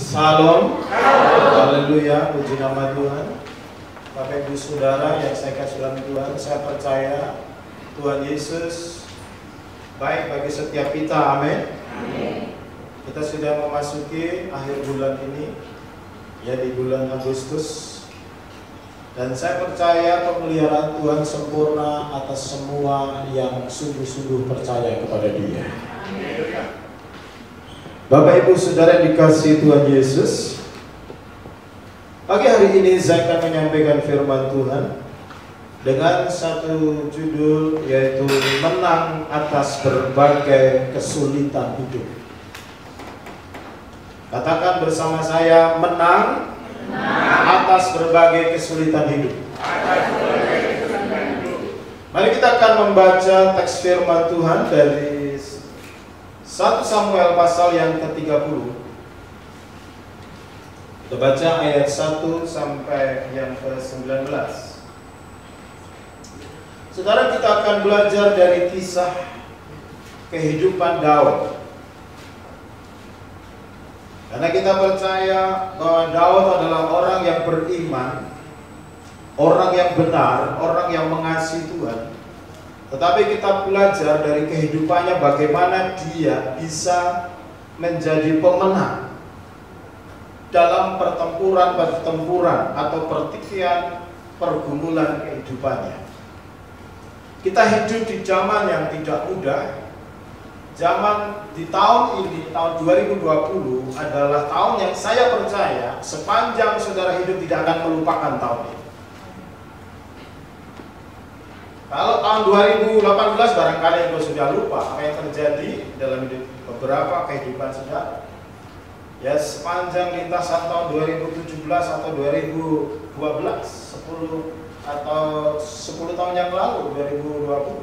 Salam. Haleluya, puji nama Tuhan. Bapak Ibu Saudara yang saya kasih dalam Tuhan, saya percaya Tuhan Yesus baik bagi setiap kita, amin. Kita sudah memasuki akhir bulan ini, ya di bulan Agustus. Dan saya percaya pemeliharaan Tuhan sempurna atas semua yang sungguh-sungguh percaya kepada Dia. Bapak Ibu Saudara yang dikasihi Tuhan Yesus, pagi hari ini saya akan menyampaikan firman Tuhan dengan satu judul, yaitu menang atas berbagai kesulitan hidup. Katakan bersama saya, menang atas berbagai kesulitan hidup. Mari kita akan membaca teks firman Tuhan dari 1 Samuel pasal yang ke-30. Kita baca ayat 1 sampai yang ke-19. Saudara, kita akan belajar dari kisah kehidupan Daud. Karena kita percaya bahwa Daud adalah orang yang beriman, orang yang benar, orang yang mengasihi Tuhan. Tetapi kita belajar dari kehidupannya bagaimana dia bisa menjadi pemenang dalam pertempuran atau pertikaian pergumulan kehidupannya. Kita hidup di zaman yang tidak mudah. Zaman di tahun ini, tahun 2020 adalah tahun yang saya percaya sepanjang saudara hidup tidak akan melupakan tahun ini. Kalau tahun 2018 barangkali engkau sudah lupa apa yang terjadi dalam hidup beberapa kehidupan saudara. Ya, sepanjang lintasan tahun 2017 atau 2012, 10 tahun yang lalu, 2020.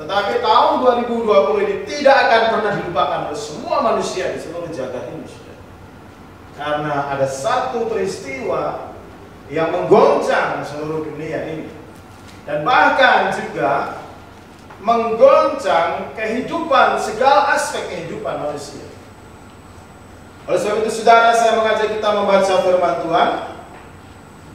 Tetapi tahun 2020 ini tidak akan pernah dilupakan oleh semua manusia di seluruh jagat ini, saudara. Karena ada satu peristiwa yang menggoncang seluruh dunia ini. Dan bahkan juga menggoncang kehidupan, segala aspek kehidupan manusia. Oleh sebab itu saudara, saya mengajak kita membaca firman Tuhan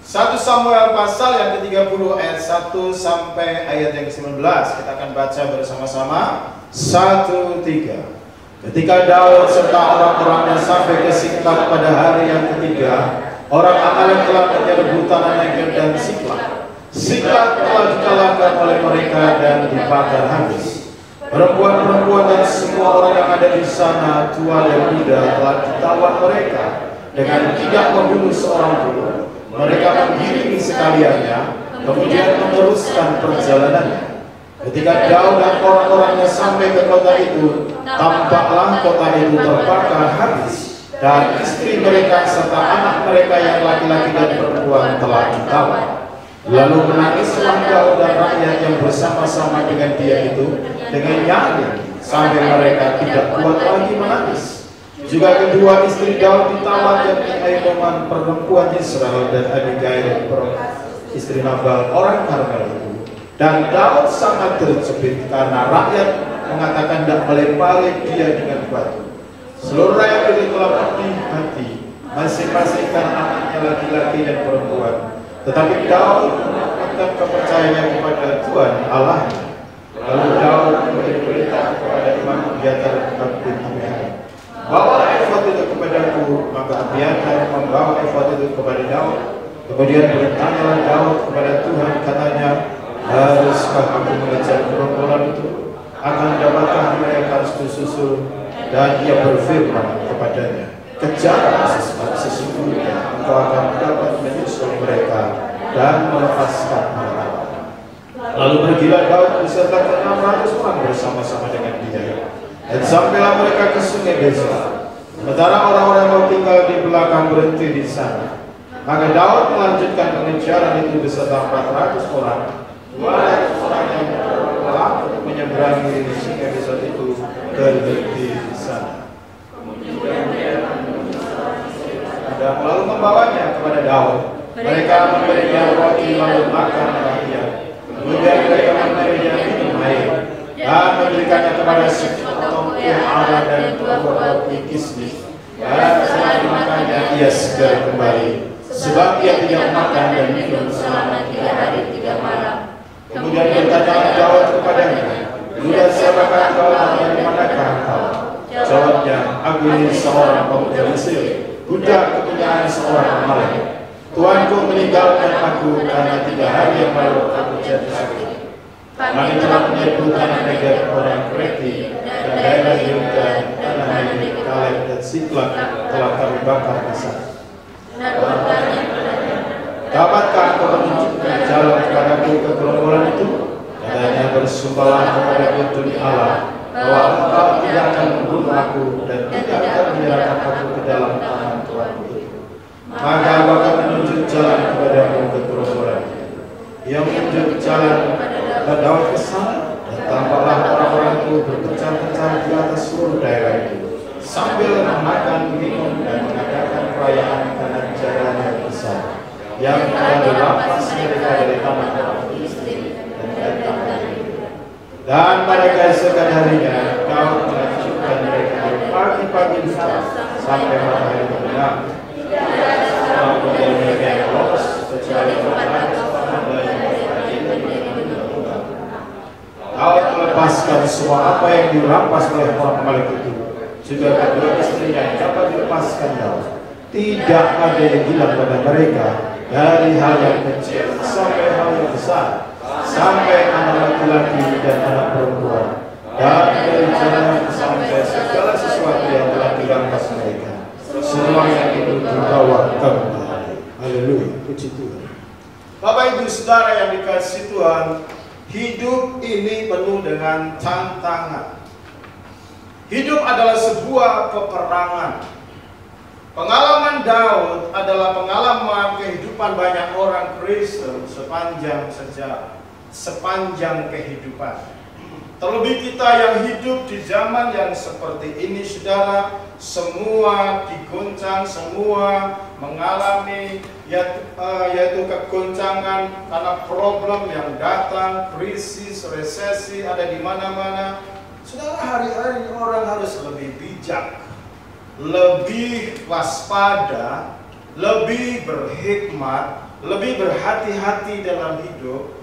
1 Samuel pasal yang ke-30 ayat 1 sampai ayat yang ke-19. Kita akan baca bersama-sama. 1, 3. Ketika Daud serta orang-orangnya sampai ke Siklag pada hari yang ketiga, orang Amalek telah menyerbu tanah Negeb dan Siklag. Siklag telah dikalahkan oleh mereka dan dibakar habis. Perempuan-perempuan dan semua orang yang ada di sana, tua dan muda, telah ditawan mereka dengan tidak membunuh seorang pun. Mereka menggiringi sekaliannya, kemudian meneruskan perjalanannya. Ketika Daud dan orang-orangnya sampai ke kota itu, tampaklah kota itu terbakar habis, dan istri mereka serta anak mereka yang laki-laki dan perempuan telah ditawan. Lalu menangislah Daud dan rakyat yang bersama-sama dengan dia itu dengan nyanyi sampai mereka tidak kuat lagi menangis. Juga kedua istri Daud ditawan, yakni Ahinoam perempuan Israel dan Abigail istri Nabal orang Karmel itu. Dan Daud sangat tercubit karena rakyat mengatakan tidak melempari dia dengan batu. Seluruh rakyat itu telah pedih hati, masing-masing karena anaknya laki-laki dan perempuan. Tetapi Daud menetapkan kepercayaannya kepada Tuhan Allahnya. Lalu Daud memberi perintah kepada Imam Abiatar bin Abiatar, bawa efod itu kepadaku. Maka Abiatar membawa efod itu kepada Daud. Kemudian bertanyalah Daud kepada Tuhan, katanya, haruskah aku mengejar gerombolan itu? Akan dapatkah mereka susul? Dan ia berfirman kepadanya, kejar sesungguhnya engkau akan dapat menyusul mereka dan melepaskan mereka. Lalu pergilah Daud beserta 600 orang bersama-sama dengan dia, dan sampailah mereka ke sungai Besor. Sementara orang-orang yang tinggal di belakang berhenti di sana. Maka Daud melanjutkan pengejaran itu beserta 400 orang. 200 orang yang berlaku untuk menyeberangi sungai Besor itu berhenti di sana. Dan lalu membawanya kepada Daud. Mereka memberinya roti lalu makan rakyat. Kemudian mereka memberinya minum air dan memberikannya kepada sepotong yang ada dan 2 roti kismis. Dan setelah dimakannya ia segera kembali, sebab ia tidak makan dan minum selama 3 hari 3 malam. Kemudian bertanya Daud kepadanya, "Budak siapakah kau dan dari manakah kau?" Jawabnya, "Aku ini seorang pemuda Mesir, budak kepunyaan seorang Amalek. Tuanku meninggalkan aku karena 3 hari yang lalu aku jatuh sakit. Kami telah menyerbu tanah Negeb orang Kreti dan daerah Yordan, tanah Negeb, Kaleb dan Siklak telah kami bakar besar. Dapatkah kau menunjukkan jalan kepadaku ke gerombolan itu?" Katanya, "Bersumpahlah kepadaku demi Allah bahwa engkau tidak akan membunuh aku dan tidak akan menyerahkan aku ke dalam tangan Tuanku itu. Maka aku akan menunjuk jalan kepadamu ke gerombolan." Ia menunjuk jalan dan Daud ke sana, dan tampaklah orang-orang itu berpencar-pencar di atas seluruh daerah itu, sambil makan, minum, dan mengadakan perayaan karena jalannya besar yang telah dirampas mereka dari tanah orang Filistin dan dari tanah Yuda. Dan pada keesokan harinya, Daud melanjutkan mereka dari pagi-pagi sampai matahari terbenam. Tidak ada seorang pun dari mereka yang lolos, kecuali orang-orang yang Daud melepaskan semua apa yang dirampas oleh orang Amalek itu. Juga kedua istrinya yang dapat dilepaskan Daud. Tidak ada yang hilang pada mereka, dari hal yang kecil sampai hal yang besar, sampai anak laki-laki dan anak perempuan, dan dari jalan sampai segala sesuatu yang telah dirampas mereka. Semuanya itu dibawa kembali. Haleluya, puji Tuhan. Bapak Ibu Saudara yang dikasihi Tuhan, hidup ini penuh dengan tantangan. Hidup adalah sebuah peperangan. Pengalaman Daud adalah pengalaman kehidupan banyak orang Kristen sepanjang sejarah, sepanjang kehidupan. Terlebih kita yang hidup di zaman yang seperti ini, saudara, semua diguncang, semua mengalami yaitu kegoncangan karena problem yang datang, krisis, resesi ada di mana-mana. Saudara, hari-hari orang harus lebih bijak, lebih waspada, lebih berhikmat, lebih berhati-hati dalam hidup.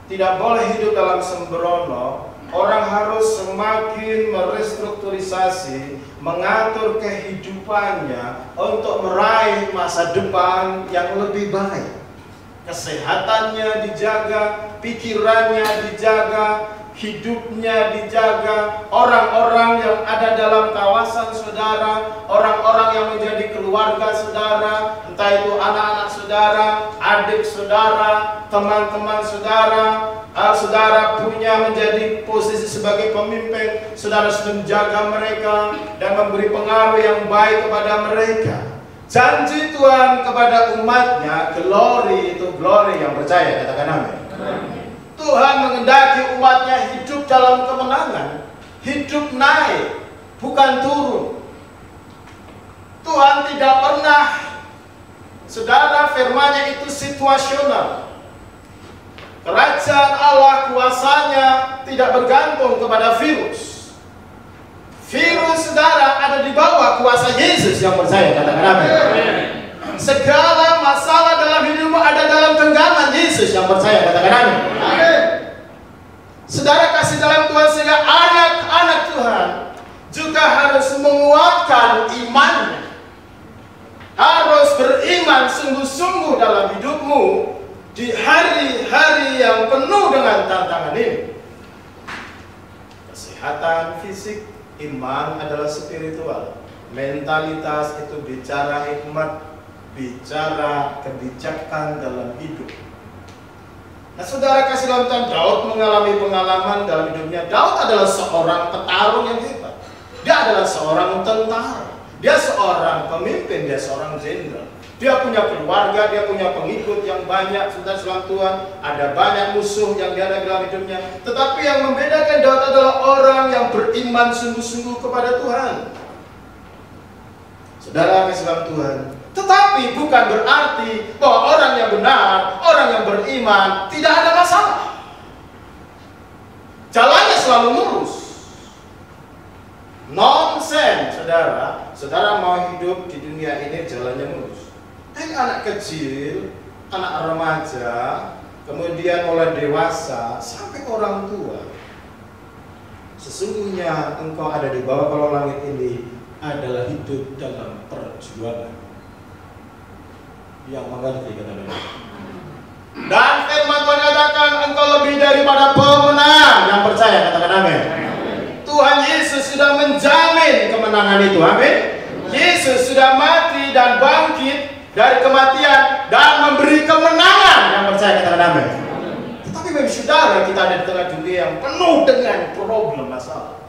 Tidak boleh hidup dalam sembrono. Orang harus semakin merestrukturisasi, mengatur kehidupannya untuk meraih masa depan yang lebih baik. Kesehatannya dijaga, pikirannya dijaga, hidupnya dijaga. Orang-orang yang ada dalam kawasan saudara, orang-orang yang menjadi keluarga saudara, entah itu anak-anak saudara, adik saudara, teman-teman saudara, saudara punya menjadi posisi sebagai pemimpin, saudara sudah menjaga mereka dan memberi pengaruh yang baik kepada mereka. Janji Tuhan kepada umatnya, glory itu glory yang percaya, katakan amin. Tuhan mengendaki umatnya hidup dalam kemenangan, hidup naik, bukan turun. Tuhan tidak pernah, saudara, firman-Nya itu situasional. Kerajaan Allah kuasanya tidak bergantung kepada virus. Virus, saudara, ada di bawah kuasa Yesus yang percaya, katakan amin. Segala masalah dalam hidupmu ada dalam genggaman Yesus yang percaya, katakan amin. Saudara kasih dalam Tuhan, sehingga anak-anak Tuhan juga harus menguatkan imannya, harus beriman sungguh-sungguh dalam hidupmu di hari-hari yang penuh dengan tantangan ini. Kesehatan fisik, iman adalah spiritual. Mentalitas itu bicara hikmat, bicara kebijakan dalam hidup. Nah, saudara kasih dalam Tuhan, Daud mengalami pengalaman dalam hidupnya. Daud adalah seorang petarung yang hebat. Dia adalah seorang tentara. Dia seorang pemimpin, dia seorang jenderal. Dia punya keluarga, dia punya pengikut yang banyak. Saudara dalam Tuhan, ada banyak musuh yang dia ada dalam hidupnya. Tetapi yang membedakan Daud adalah orang yang beriman sungguh-sungguh kepada Tuhan. Saudara kasih dalam Tuhan, tetapi bukan berarti bahwa orang yang benar, orang yang beriman tidak ada masalah. Jalannya selalu lurus. nonsen, saudara. Saudara mau hidup di dunia ini jalannya mulus. Tapi anak kecil, anak remaja, kemudian mulai dewasa, sampai orang tua. Sesungguhnya engkau ada di bawah kolong langit ini adalah hidup dalam perjuangan. Yang mengerti kata-kata. Dan firman Tuhan katakan engkau lebih daripada pemenang. Yang percaya katakan amin. Tuhan Yesus sudah menjamin kemenangan itu. Amin. Yesus sudah mati dan bangkit dari kematian dan memberi kemenangan. Yang percaya katakan amin. Tetapi bagi saudara, kita ada di tengah dunia yang penuh dengan problem masalah.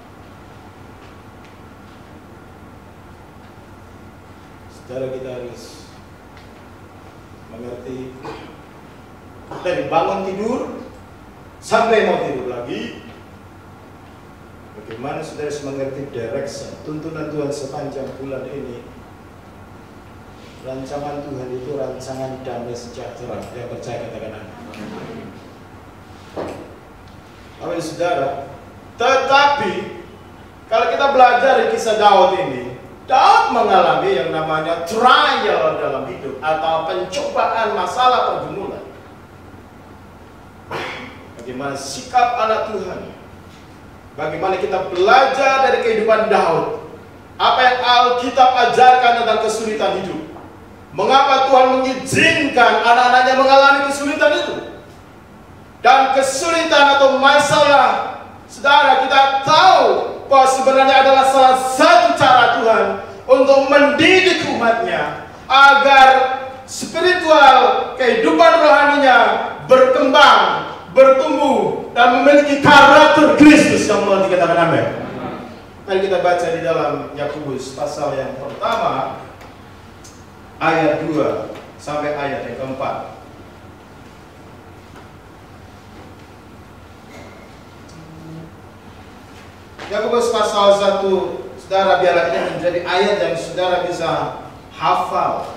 Saudara, kita harus mengerti dari bangun tidur sampai mau tidur lagi, bagaimana saudara harus mengerti direction, tuntunan Tuhan sepanjang bulan ini. Rancangan Tuhan itu rancangan damai sejahtera. Yang percaya katakan amin. Amin saudara. Tetapi kalau kita belajar di kisah Daud ini, Daud mengalami yang namanya trial dalam hidup atau pencobaan, masalah, pergumulan. Bagaimana sikap anak Tuhan? Bagaimana kita belajar dari kehidupan Daud? Apa yang Alkitab ajarkan tentang kesulitan hidup? Mengapa Tuhan mengizinkan anak-anaknya mengalami kesulitan itu? Dan kesulitan atau masalah, saudara, kita tahu bahwa sebenarnya adalah salah satu cara Tuhan untuk mendidik umatnya agar spiritual, kehidupan rohaninya berkembang, bertumbuh, dan memiliki karakter Kristus yang mau dikatakan amin. Mari kita baca di dalam Yakobus pasal yang pertama ayat 2 sampai ayat yang keempat. Yakobus pasal 1, saudara, biarlah ini menjadi ayat yang saudara bisa hafal.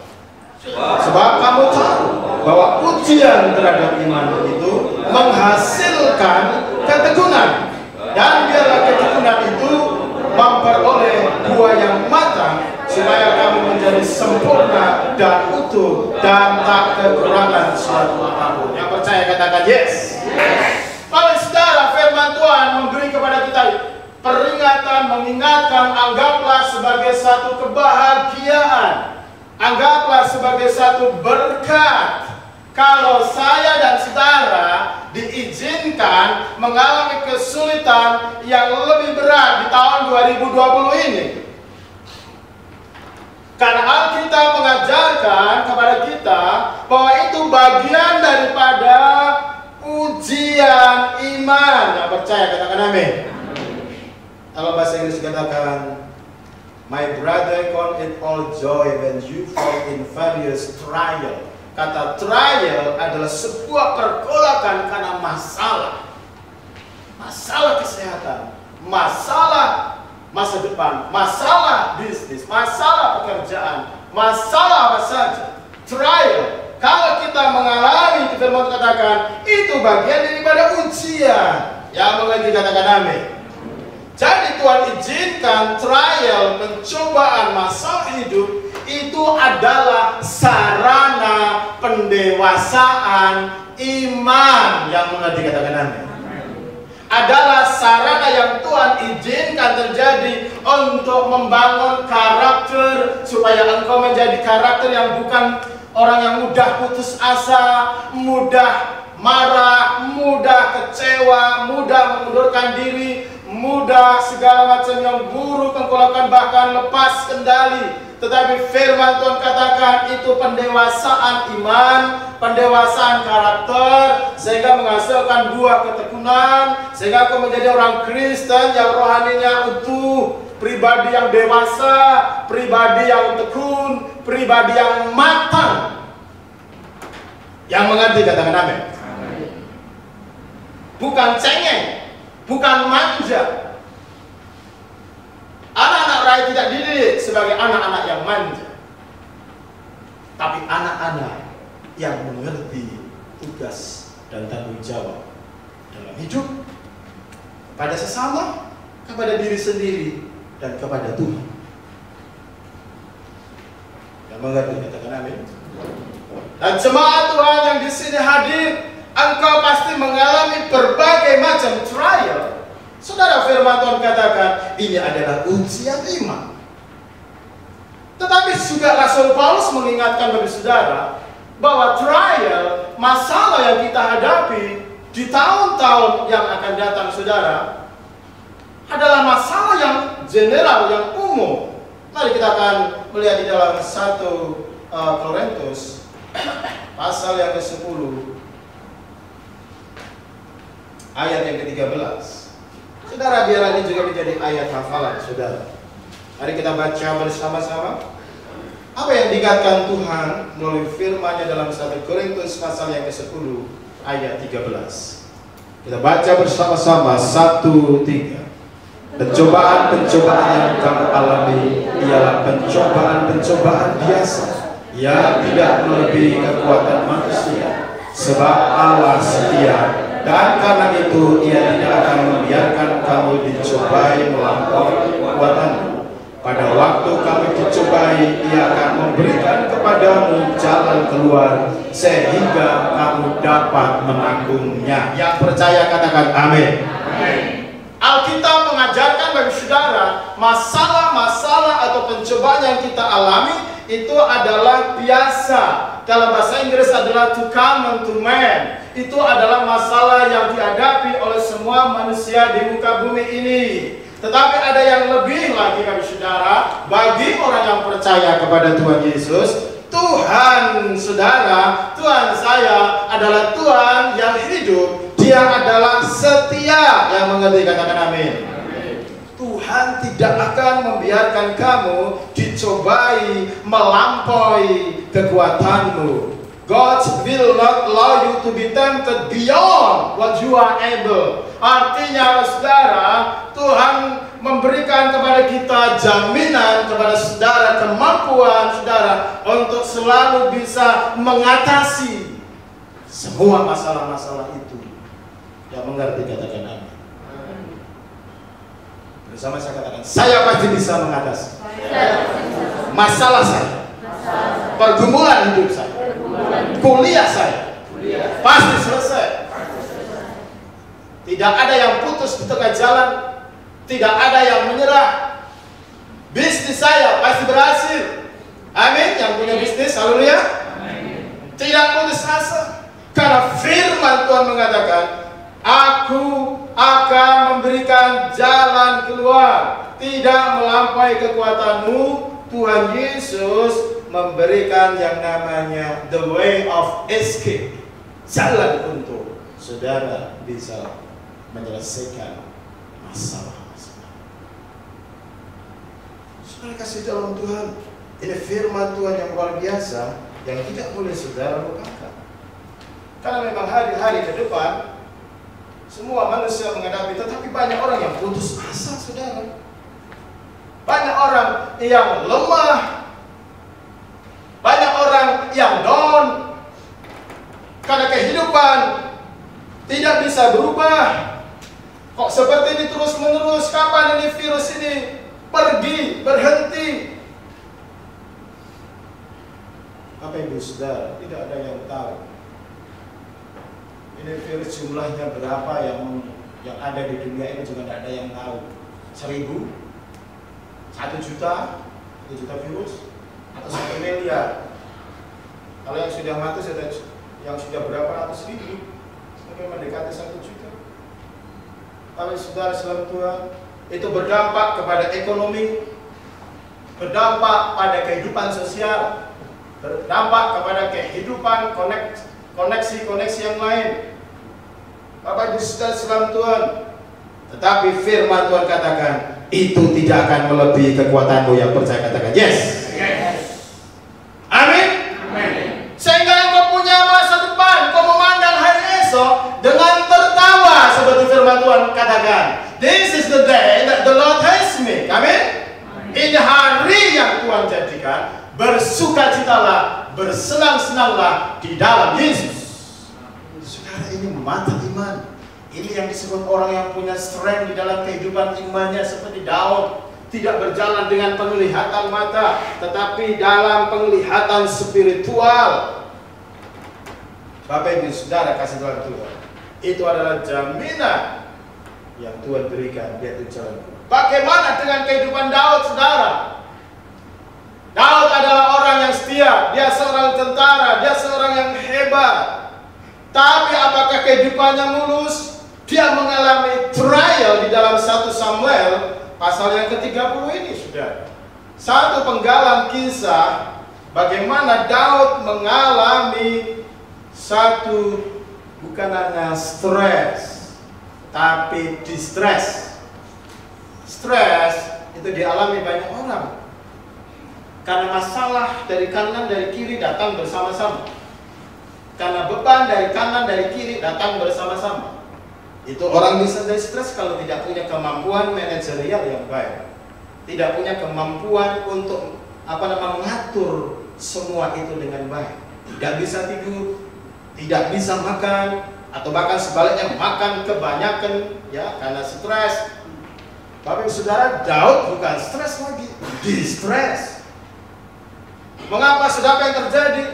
Sebab kamu tahu bahwa ujian terhadap iman itu menghasilkan ketekunan, dan biarlah ketekunan itu memperoleh buah yang matang, supaya kamu menjadi sempurna dan utuh dan tak kekurangan suatu apapun. Yang percaya katakan yes. Kalau saudara, firman Tuhan memberi kepada kita peringatan, mengingatkan, anggaplah sebagai satu kebahagiaan, anggaplah sebagai satu berkat kalau saya dan saudara diizinkan mengalami kesulitan yang lebih berat di tahun 2020 ini. Karena Alkitab mengajarkan kepada kita bahwa itu bagian daripada ujian iman. Yang percaya katakan amin. Kalau bahasa Inggris katakan, my brother, count it all joy when you fall in various trial. Kata trial adalah sebuah pergolakan karena masalah. Masalah kesehatan, masalah masa depan, masalah bisnis, masalah pekerjaan, masalah apa saja. Trial. Kalau kita mengalami, firman katakan, itu bagian daripada ujian. Yang mengerti katakan amin. Jadi Tuhan izinkan trial, pencobaan, masalah hidup itu adalah sarana pendewasaan iman. Yang mengerti katakan amin. Adalah sarana yang Tuhan izinkan terjadi untuk membangun karakter, supaya engkau menjadi karakter yang bukan orang yang mudah putus asa, mudah marah, mudah kecewa, mudah mengundurkan diri, mudah segala macam yang buruk engkau lakukan, bahkan lepas kendali. Tetapi firman Tuhan katakan itu pendewasaan iman, pendewasaan karakter, sehingga menghasilkan buah ketekunan, sehingga engkau menjadi orang Kristen yang rohaninya utuh, pribadi yang dewasa, pribadi yang tekun, pribadi yang matang. Yang mengerti katakan amin. Bukan cengeng, bukan manja. Anak-anak rakyat tidak dididik sebagai anak-anak yang manja, tapi anak-anak yang mengerti tugas dan tanggung jawab dalam hidup, kepada sesama, kepada diri sendiri, dan kepada Tuhan. Yang mengerti katakan amin. Dan jemaat Tuhan yang di sini hadir, engkau pasti mengalami berbagai macam trial. Saudara, firman Tuhan katakan ini adalah ujian iman. Tetapi juga Rasul Paulus mengingatkan bagi saudara bahwa trial, masalah yang kita hadapi di tahun-tahun yang akan datang saudara, adalah masalah yang general, yang umum. Mari kita akan melihat di dalam 1 Korintus pasal yang ke-10 ayat yang ke-13. Saudara, biar ini juga menjadi ayat hafalan saudara. Mari kita baca bersama-sama apa yang dikatakan Tuhan melalui firman-Nya dalam 1 Korintus pasal yang ke-10 ayat 13. Kita baca bersama-sama 1-3. Pencobaan-pencobaan yang kamu alami ialah pencobaan-pencobaan biasa yang tidak melebihi kekuatan manusia, sebab Allah setia, dan karena itu Ia tidak akan membiarkan kamu dicobai melampaui kekuatanmu. Pada waktu kamu dicobai, Ia akan memberikan kepadamu jalan keluar sehingga kamu dapat menanggungnya. Yang percaya katakan amin. Alkitab mengajarkan bagi saudara, masalah-masalah atau pencobaan yang kita alami itu adalah biasa. Dalam bahasa Inggris adalah to common to man. Itu adalah masalah yang dihadapi oleh semua manusia di muka bumi ini. Tetapi ada yang lebih lagi bagi saudara, bagi orang yang percaya kepada Tuhan Yesus. Tuhan saudara, Tuhan saya adalah Tuhan yang hidup. Dia adalah setia. Yang mengerti katakan amin. Tuhan tidak akan membiarkan kamu dicobai melampaui kekuatanmu. God will not allow you to be tempted beyond what you are able. Artinya saudara, Tuhan memberikan kepada kita jaminan, kepada saudara, kemampuan saudara untuk selalu bisa mengatasi semua masalah-masalah itu. Yang mengerti katakan amin. Bersama saya katakan, saya pasti bisa mengatasi masalah saya, pergumulan hidup saya, kuliah saya, pasti selesai. Tidak ada yang putus di tengah jalan, tidak ada yang menyerah. Bisnis saya pasti berhasil. Amin. Yang punya bisnis, haleluya. Tidak putus asa, karena firman Tuhan mengatakan, Aku akan memberikan jalan keluar, tidak melampaui kekuatanmu. Tuhan Yesus memberikan yang namanya the way of escape, jalan untuk saudara bisa menyelesaikan masalah-masalah. Saudara kasih dalam Tuhan, ini firman Tuhan yang luar biasa yang tidak boleh saudara lupakan. Karena memang hari-hari ke depan semua manusia menghadapi, tetapi banyak orang yang putus asa saudara. Banyak orang yang lemah, banyak orang yang down, karena kehidupan tidak bisa berubah. Kok seperti ini terus menerus? Kapan ini virus ini pergi, berhenti? Bapak Ibu saudara, tidak ada yang tahu ini virus jumlahnya berapa, yang ada di dunia ini juga tidak ada yang tahu. 1.000, 1 juta virus, atau 1 miliar. Kalau yang sudah mati, yang sudah berapa ratus ribu, mungkin mendekati 1 juta. Tapi saudara salam Tuhan, itu berdampak kepada ekonomi, berdampak pada kehidupan sosial, berdampak kepada kehidupan koneksi-koneksi yang lain. Bapak Ibu saudara salam Tuhan, tetapi firman Tuhan katakan itu tidak akan melebihi kekuatanmu. Yang percaya katakan yes. Amin. Sehingga engkau punya masa depan, kau memandang hari esok dengan tertawa, seperti firman Tuhan katakan, this is the day that the Lord has made. Amin. Ini hari yang Tuhan jadikan, bersukacitalah, bersenang-senanglah di dalam Yesus. Saudara, ini mata iman. Ini yang disebut orang yang punya strength di dalam kehidupan imannya, seperti Daud. tidak berjalan dengan penglihatan mata, tetapi dalam penglihatan spiritual. Bapak Ibu Saudara kasih Tuhan, itu adalah jaminan yang Tuhan berikan, yaitu jalan keluar. Bagaimana dengan kehidupan Daud, saudara? Daud adalah orang yang setia, dia seorang tentara, dia seorang yang hebat. Tapi apakah kehidupannya mulus? Dia mengalami trial di dalam 1 Samuel pasal yang ke-30 ini, saudara. Satu penggalan kisah bagaimana Daud mengalami satu, bukan hanya stres, tapi distress. Stres itu dialami banyak orang karena masalah dari kanan dari kiri datang bersama-sama, karena beban dari kanan dari kiri datang bersama-sama. Itu orang bisa jadi stres kalau tidak punya kemampuan manajerial yang baik, tidak punya kemampuan untuk mengatur semua itu dengan baik. Tidak bisa tidur, tidak bisa makan, atau bahkan sebaliknya makan kebanyakan ya karena stres. Tapi saudara, Daud bukan stres lagi, distress. Mengapa, saudara, apa yang terjadi?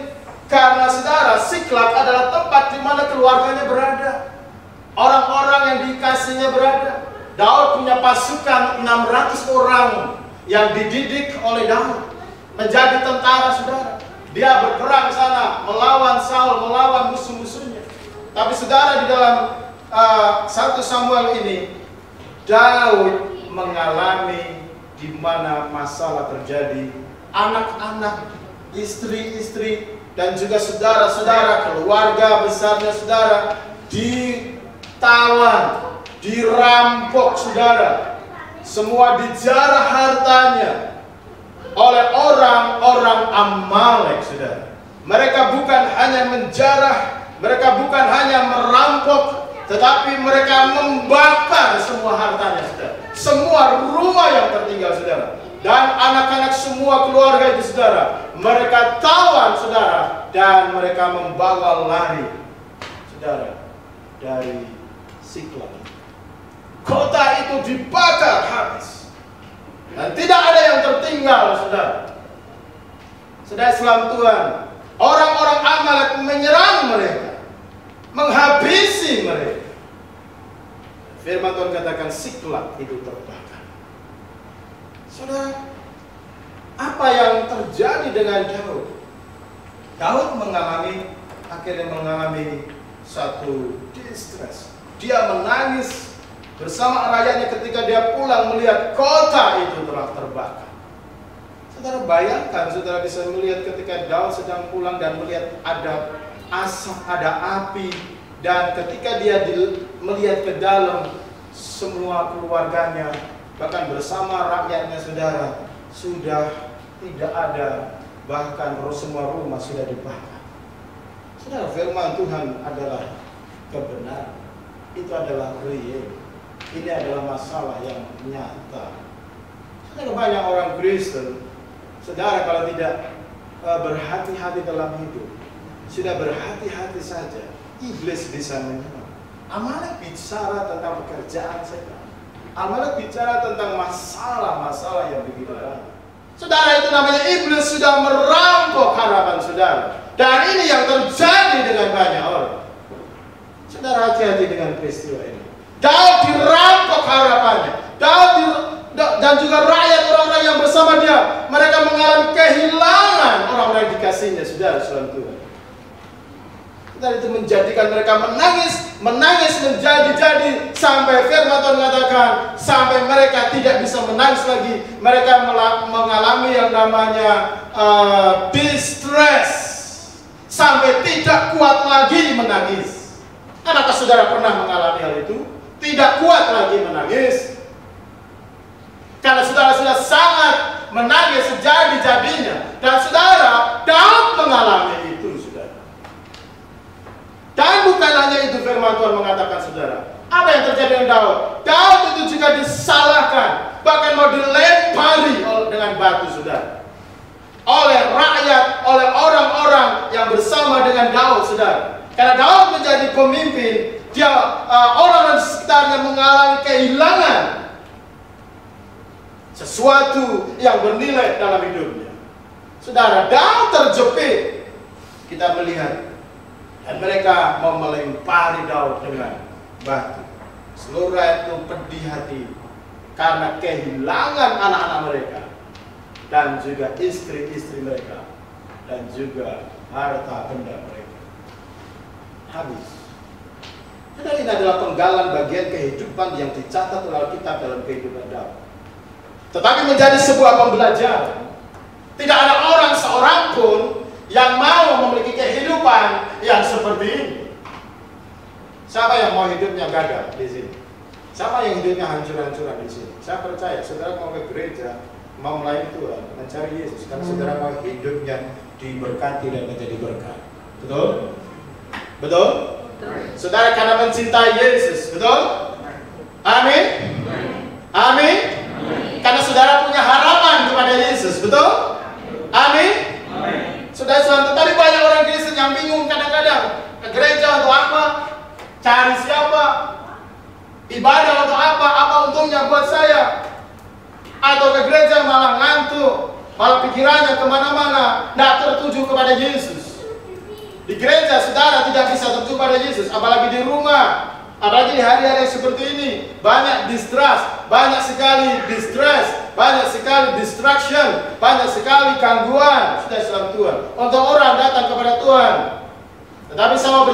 Karena saudara, Siklag adalah tempat di mana keluarganya berada, orang-orang yang dikasihnya berada. Daud punya pasukan 600 orang yang dididik oleh Daud menjadi tentara, saudara. Dia berperang sana melawan Saul, melawan musuh-musuhnya. Tapi saudara, di dalam 1 Samuel ini, Daud mengalami di mana masalah terjadi, anak-anak, istri-istri, dan juga saudara-saudara, keluarga besarnya saudara ditawan, dirampok, saudara. Semua dijarah hartanya oleh orang-orang Amalek, saudara. Mereka bukan hanya menjarah, mereka bukan hanya merampok, tetapi mereka membakar semua hartanya, saudara. Semua rumah yang tertinggal, saudara. Dan anak-anak semua keluarga itu, saudara. Mereka tawan, saudara. Dan mereka membawa lari, saudara, dari Siklag. Kota itu dibakar habis. Dan tidak ada yang tertinggal, saudara. Saudara Islam Tuhan, orang-orang Amalek menyerang mereka, menghabisi mereka. Firman Tuhan katakan Siklag itu terbakar. Saudara, apa yang terjadi dengan Daud? Daud akhirnya mengalami satu distress. Dia menangis bersama rakyatnya ketika dia pulang melihat kota itu telah terbakar. Saudara bayangkan, saudara bisa melihat ketika Daud sedang pulang dan melihat ada asap, ada api, dan ketika dia melihat ke dalam, semua keluarganya bahkan bersama rakyatnya, saudara, sudah tidak ada, bahkan semua rumah sudah dibakar. Saudara, firman Tuhan adalah kebenaran. Itu adalah real. Ini adalah masalah yang nyata. Saudara, banyak orang Kristen, saudara, kalau tidak berhati-hati dalam hidup, sudah berhati-hati saja, iblis bisa menyerang. Amalek bicara tentang pekerjaan saja. Amalek bicara tentang masalah-masalah yang begitu banyak. Saudara, itu namanya iblis sudah merampok harapan saudara. Dan ini yang terjadi dengan banyak orang. Saudara, hati-hati dengan peristiwa ini. Daud dirampok harapannya. Dan juga rakyat, orang-orang yang bersama dia, mereka mengalami kehilangan orang-orang yang dikasihnya, saudara, Tuhan. Dan itu menjadikan mereka menangis menjadi-jadi, sampai firman Tuhan mengatakan sampai mereka tidak bisa menangis lagi. Mereka mengalami yang namanya distress, sampai tidak kuat lagi menangis. Apakah saudara pernah mengalami hal itu? Tidak kuat lagi menangis karena saudara sudah sangat menangis sejadi-jadinya. Dan saudara, Daud mengalami itu, saudara. Dan bukan hanya itu, firman Tuhan mengatakan, saudara, apa yang terjadi dengan Daud? Daud itu juga disalahkan, bahkan mau dilempari dengan batu, saudara, oleh rakyat, oleh orang-orang yang bersama dengan Daud, saudara. Karena Daud menjadi pemimpin, orang di sekitarnya mengalami kehilangan sesuatu yang bernilai dalam hidupnya. Saudara, Daud terjepit, kita melihat, dan mereka mau melempari Daud dengan batu. Seluruh rakyat itu pedih hati karena kehilangan anak-anak mereka, dan juga istri-istri mereka, dan juga harta benda mereka. Habis. Karena ini adalah penggalan bagian kehidupan yang dicatat oleh Alkitab dalam kehidupan Daud. Tetapi menjadi sebuah pembelajaran. Tidak ada orang seorang pun yang mau memiliki kehidupan yang seperti ini. Siapa yang mau hidupnya gagal di sini? Siapa yang hidupnya hancur-hancuran di sini? Saya percaya saudara mau ke gereja, mau melayani Tuhan, mencari Yesus, karena saudara mau hidupnya diberkati dan menjadi berkat. Betul? Betul? Saudara karena mencintai Yesus, betul? Amin? Amin? Karena saudara punya harapan kepada Yesus, betul? Amin? Saudara, tadi banyak orang Kristen yang bingung kadang-kadang, ke gereja untuk apa? Cari siapa? Ibadah untuk apa? Apa untungnya buat saya? Atau ke gereja malah ngantuk, malah pikirannya kemana-mana, tidak tertuju kepada Yesus. Di gereja saudara tidak bisa tertuju pada Yesus, apalagi di rumah, apalagi di hari-hari seperti ini. Banyak distrust, banyak sekali distress, banyak sekali distraction, banyak sekali gangguan. Sudah dalam Tuhan, untuk orang datang kepada Tuhan. Tetapi saya mau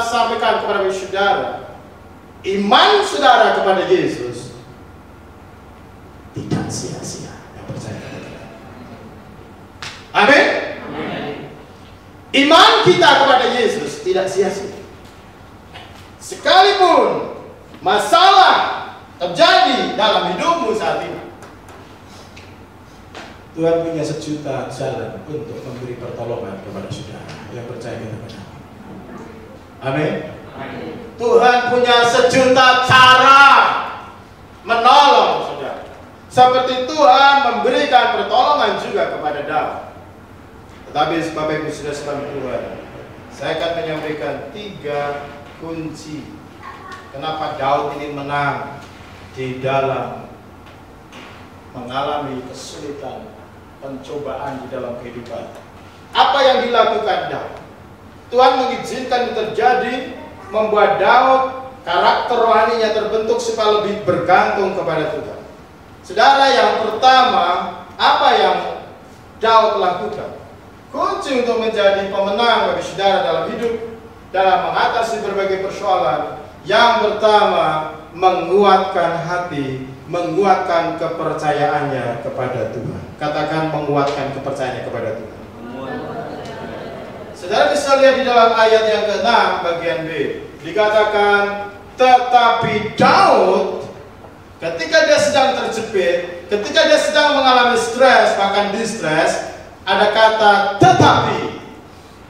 sampaikan kepada saudara, iman saudara kepada Yesus tidak sia-sia. Yang percaya kepada Tuhan. Amin. Iman kita kepada Yesus tidak sia-sia. Sekalipun masalah terjadi dalam hidupmu saat ini, Tuhan punya sejuta jalan untuk memberi pertolongan kepada saudara yang percaya kepada Dia. Amin. Tuhan punya sejuta cara menolong saudara. Seperti Tuhan memberikan pertolongan juga kepada Daud. Tetapi Bapak Ibu sudah sekalian Tuhan, saya akan menyampaikan 3 kunci kenapa Daud ini menang di dalam mengalami kesulitan, pencobaan di dalam kehidupan. Apa yang dilakukan Daud? Tuhan mengizinkan terjadi, membuat Daud karakter rohaninya terbentuk supaya lebih bergantung kepada Tuhan. Saudara, yang pertama, apa yang Daud lakukan? Kunci untuk menjadi pemenang bagi saudara dalam hidup, dalam mengatasi berbagai persoalan. Yang pertama, menguatkan hati, menguatkan kepercayaannya kepada Tuhan. Katakan menguatkan kepercayaannya kepada Tuhan. Saudara bisa lihat di dalam ayat yang ke-6 bagian B. Dikatakan, tetapi Daud ketika dia sedang terjepit, ketika dia sedang mengalami stres, bahkan distress, ada kata tetapi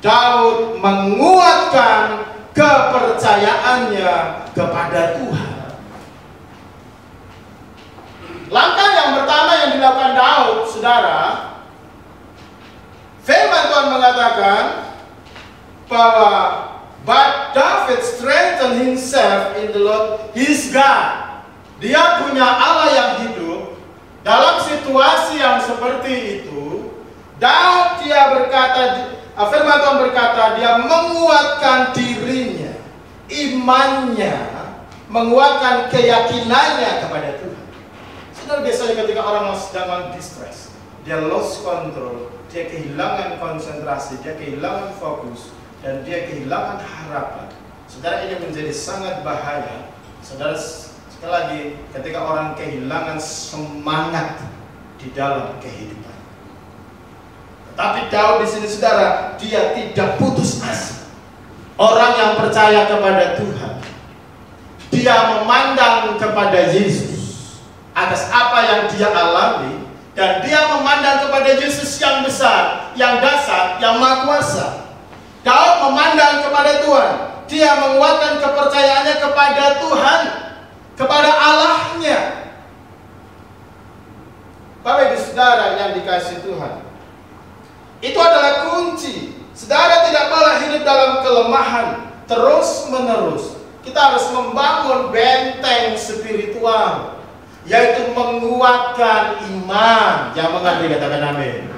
Daud menguatkan kepercayaannya kepada Tuhan. Langkah yang pertama yang dilakukan Daud, saudara, firman Tuhan mengatakan bahwa but David strengthened himself in the Lord his God. Dia punya Allah yang hidup. Dalam situasi yang seperti itu, Daud dia berkata, firman Tuhan berkata, dia menguatkan dirinya, imannya, menguatkan keyakinannya kepada Tuhan. Saudara, biasanya ketika orang sedang distress, dia lost control, dia kehilangan konsentrasi, dia kehilangan fokus, dan dia kehilangan harapan. Saudara, ini menjadi sangat bahaya. Saudara, sekali lagi, ketika orang kehilangan semangat di dalam kehidupan. Tapi Daud di sini saudara, dia tidak putus asa. Orang yang percaya kepada Tuhan, dia memandang kepada Yesus atas apa yang dia alami, dan dia memandang kepada Yesus yang besar, yang dahsyat, yang maha kuasa. Daud memandang kepada Tuhan, dia menguatkan kepercayaannya kepada Tuhan, kepada Allahnya. Bapak Ibu saudara yang dikasihi Tuhan, itu adalah kunci. Saudara tidak boleh hidup dalam kelemahan terus menerus. Kita harus membangun benteng spiritual. yaitu menguatkan iman. Yang mengerti katakan amin.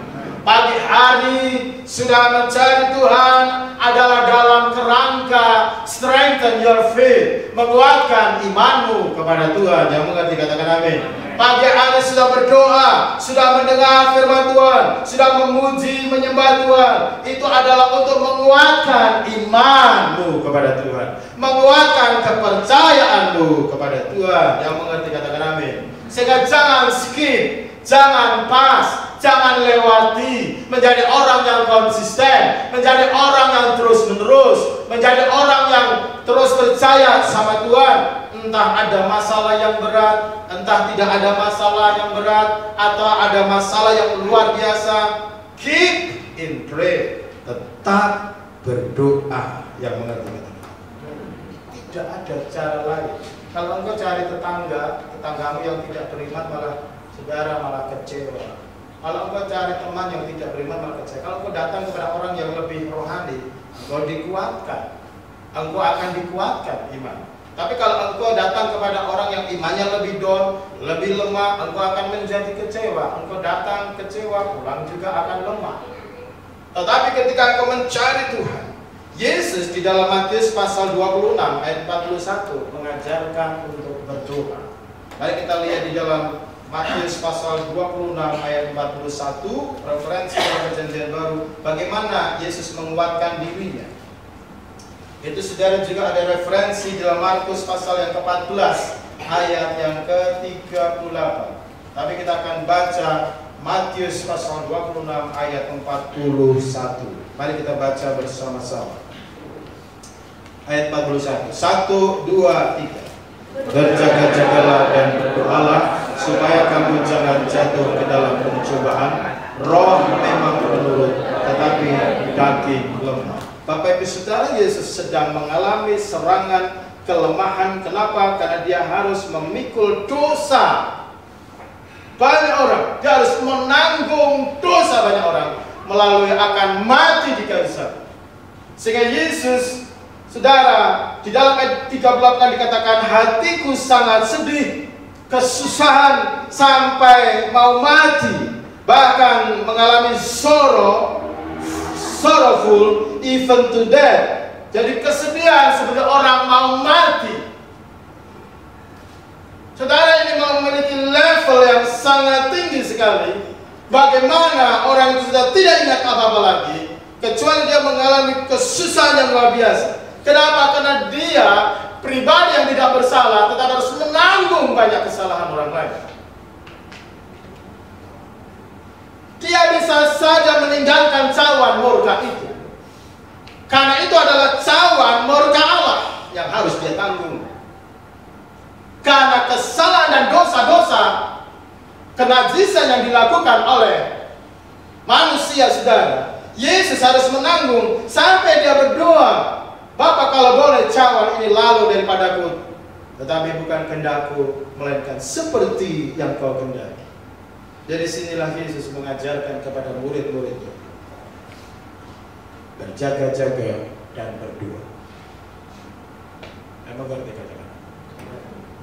Pagi hari sudah mencari Tuhan adalah dalam kerangka strengthen your faith, menguatkan imanmu kepada Tuhan. Yang mengerti katakan amin. Pagi hari sudah berdoa, sudah mendengar firman Tuhan, sudah memuji, menyembah Tuhan. Itu adalah untuk menguatkan imanmu kepada Tuhan, menguatkan kepercayaanmu kepada Tuhan. Yang mengerti katakan amin. Sehingga jangan skip, jangan pas, jangan lewati, menjadi orang yang konsisten, menjadi orang yang terus menerus, menjadi orang yang terus percaya sama Tuhan. Entah ada masalah yang berat, entah tidak ada masalah yang berat, atau ada masalah yang luar biasa, keep in prayer, tetap berdoa. Yang mengerti katakan. Tidak ada cara lain. Kalau engkau cari tetanggamu yang tidak beriman, malah saudara malah kecewa. Kalau engkau cari teman yang tidak beriman, malah kecewa. Kalau engkau datang kepada orang yang lebih rohani, engkau dikuatkan, engkau akan dikuatkan iman. Tapi kalau engkau datang kepada orang yang imannya lebih down, lebih lemah, engkau akan menjadi kecewa. Engkau datang kecewa, pulang juga akan lemah. Tetapi ketika engkau mencari Tuhan, Yesus di dalam Matius pasal 26 ayat 41 mengajarkan untuk berdoa. Mari kita lihat di dalam Matius pasal 26 ayat 41, referensi Perjanjian Baru, bagaimana Yesus menguatkan dirinya. Itu saudara juga ada referensi dalam Markus pasal yang ke-14 ayat yang ke-38. Tapi kita akan baca Matius pasal 26 ayat 41. Mari kita baca bersama-sama. Ayat 41. 1, 2, 3. Berjaga-jagalah dan berdoalah supaya kamu jangan jatuh ke dalam pencobaan. Roh memang menurut, tetapi daging lemah. Bapak Ibu Saudara, Yesus sedang mengalami serangan kelemahan. Kenapa? Karena dia harus memikul dosa banyak orang. Dia harus menanggung dosa banyak orang melalui akan mati di kayu salib. Sehingga Yesus, saudara, di dalam ayat 38 dikatakan, hatiku sangat sedih, kesusahan sampai mau mati, bahkan mengalami sorrowful even to death. Jadi kesedihan seperti orang mau mati. Saudara, ini memiliki level yang sangat tinggi sekali. Bagaimana orang itu sudah tidak ingat apa-apa lagi, kecuali dia mengalami kesusahan yang luar biasa. Kenapa? Karena dia pribadi yang tidak bersalah, tetapi harus menanggung banyak kesalahan orang lain. Dia bisa saja meninggalkan cawan murka itu, karena itu adalah cawan murka Allah yang harus dia tanggung. Karena kesalahan dan dosa-dosa, kenajisan yang dilakukan oleh manusia, saudara, Yesus harus menanggung sampai dia berdoa, Bapa, kalau boleh cawan ini lalu daripadaku, tetapi bukan kehendakku, melainkan seperti yang kau kehendaki. Dari sinilah Yesus mengajarkan kepada murid-muridnya berjaga-jaga dan berdoa. Emang ngerti katakan?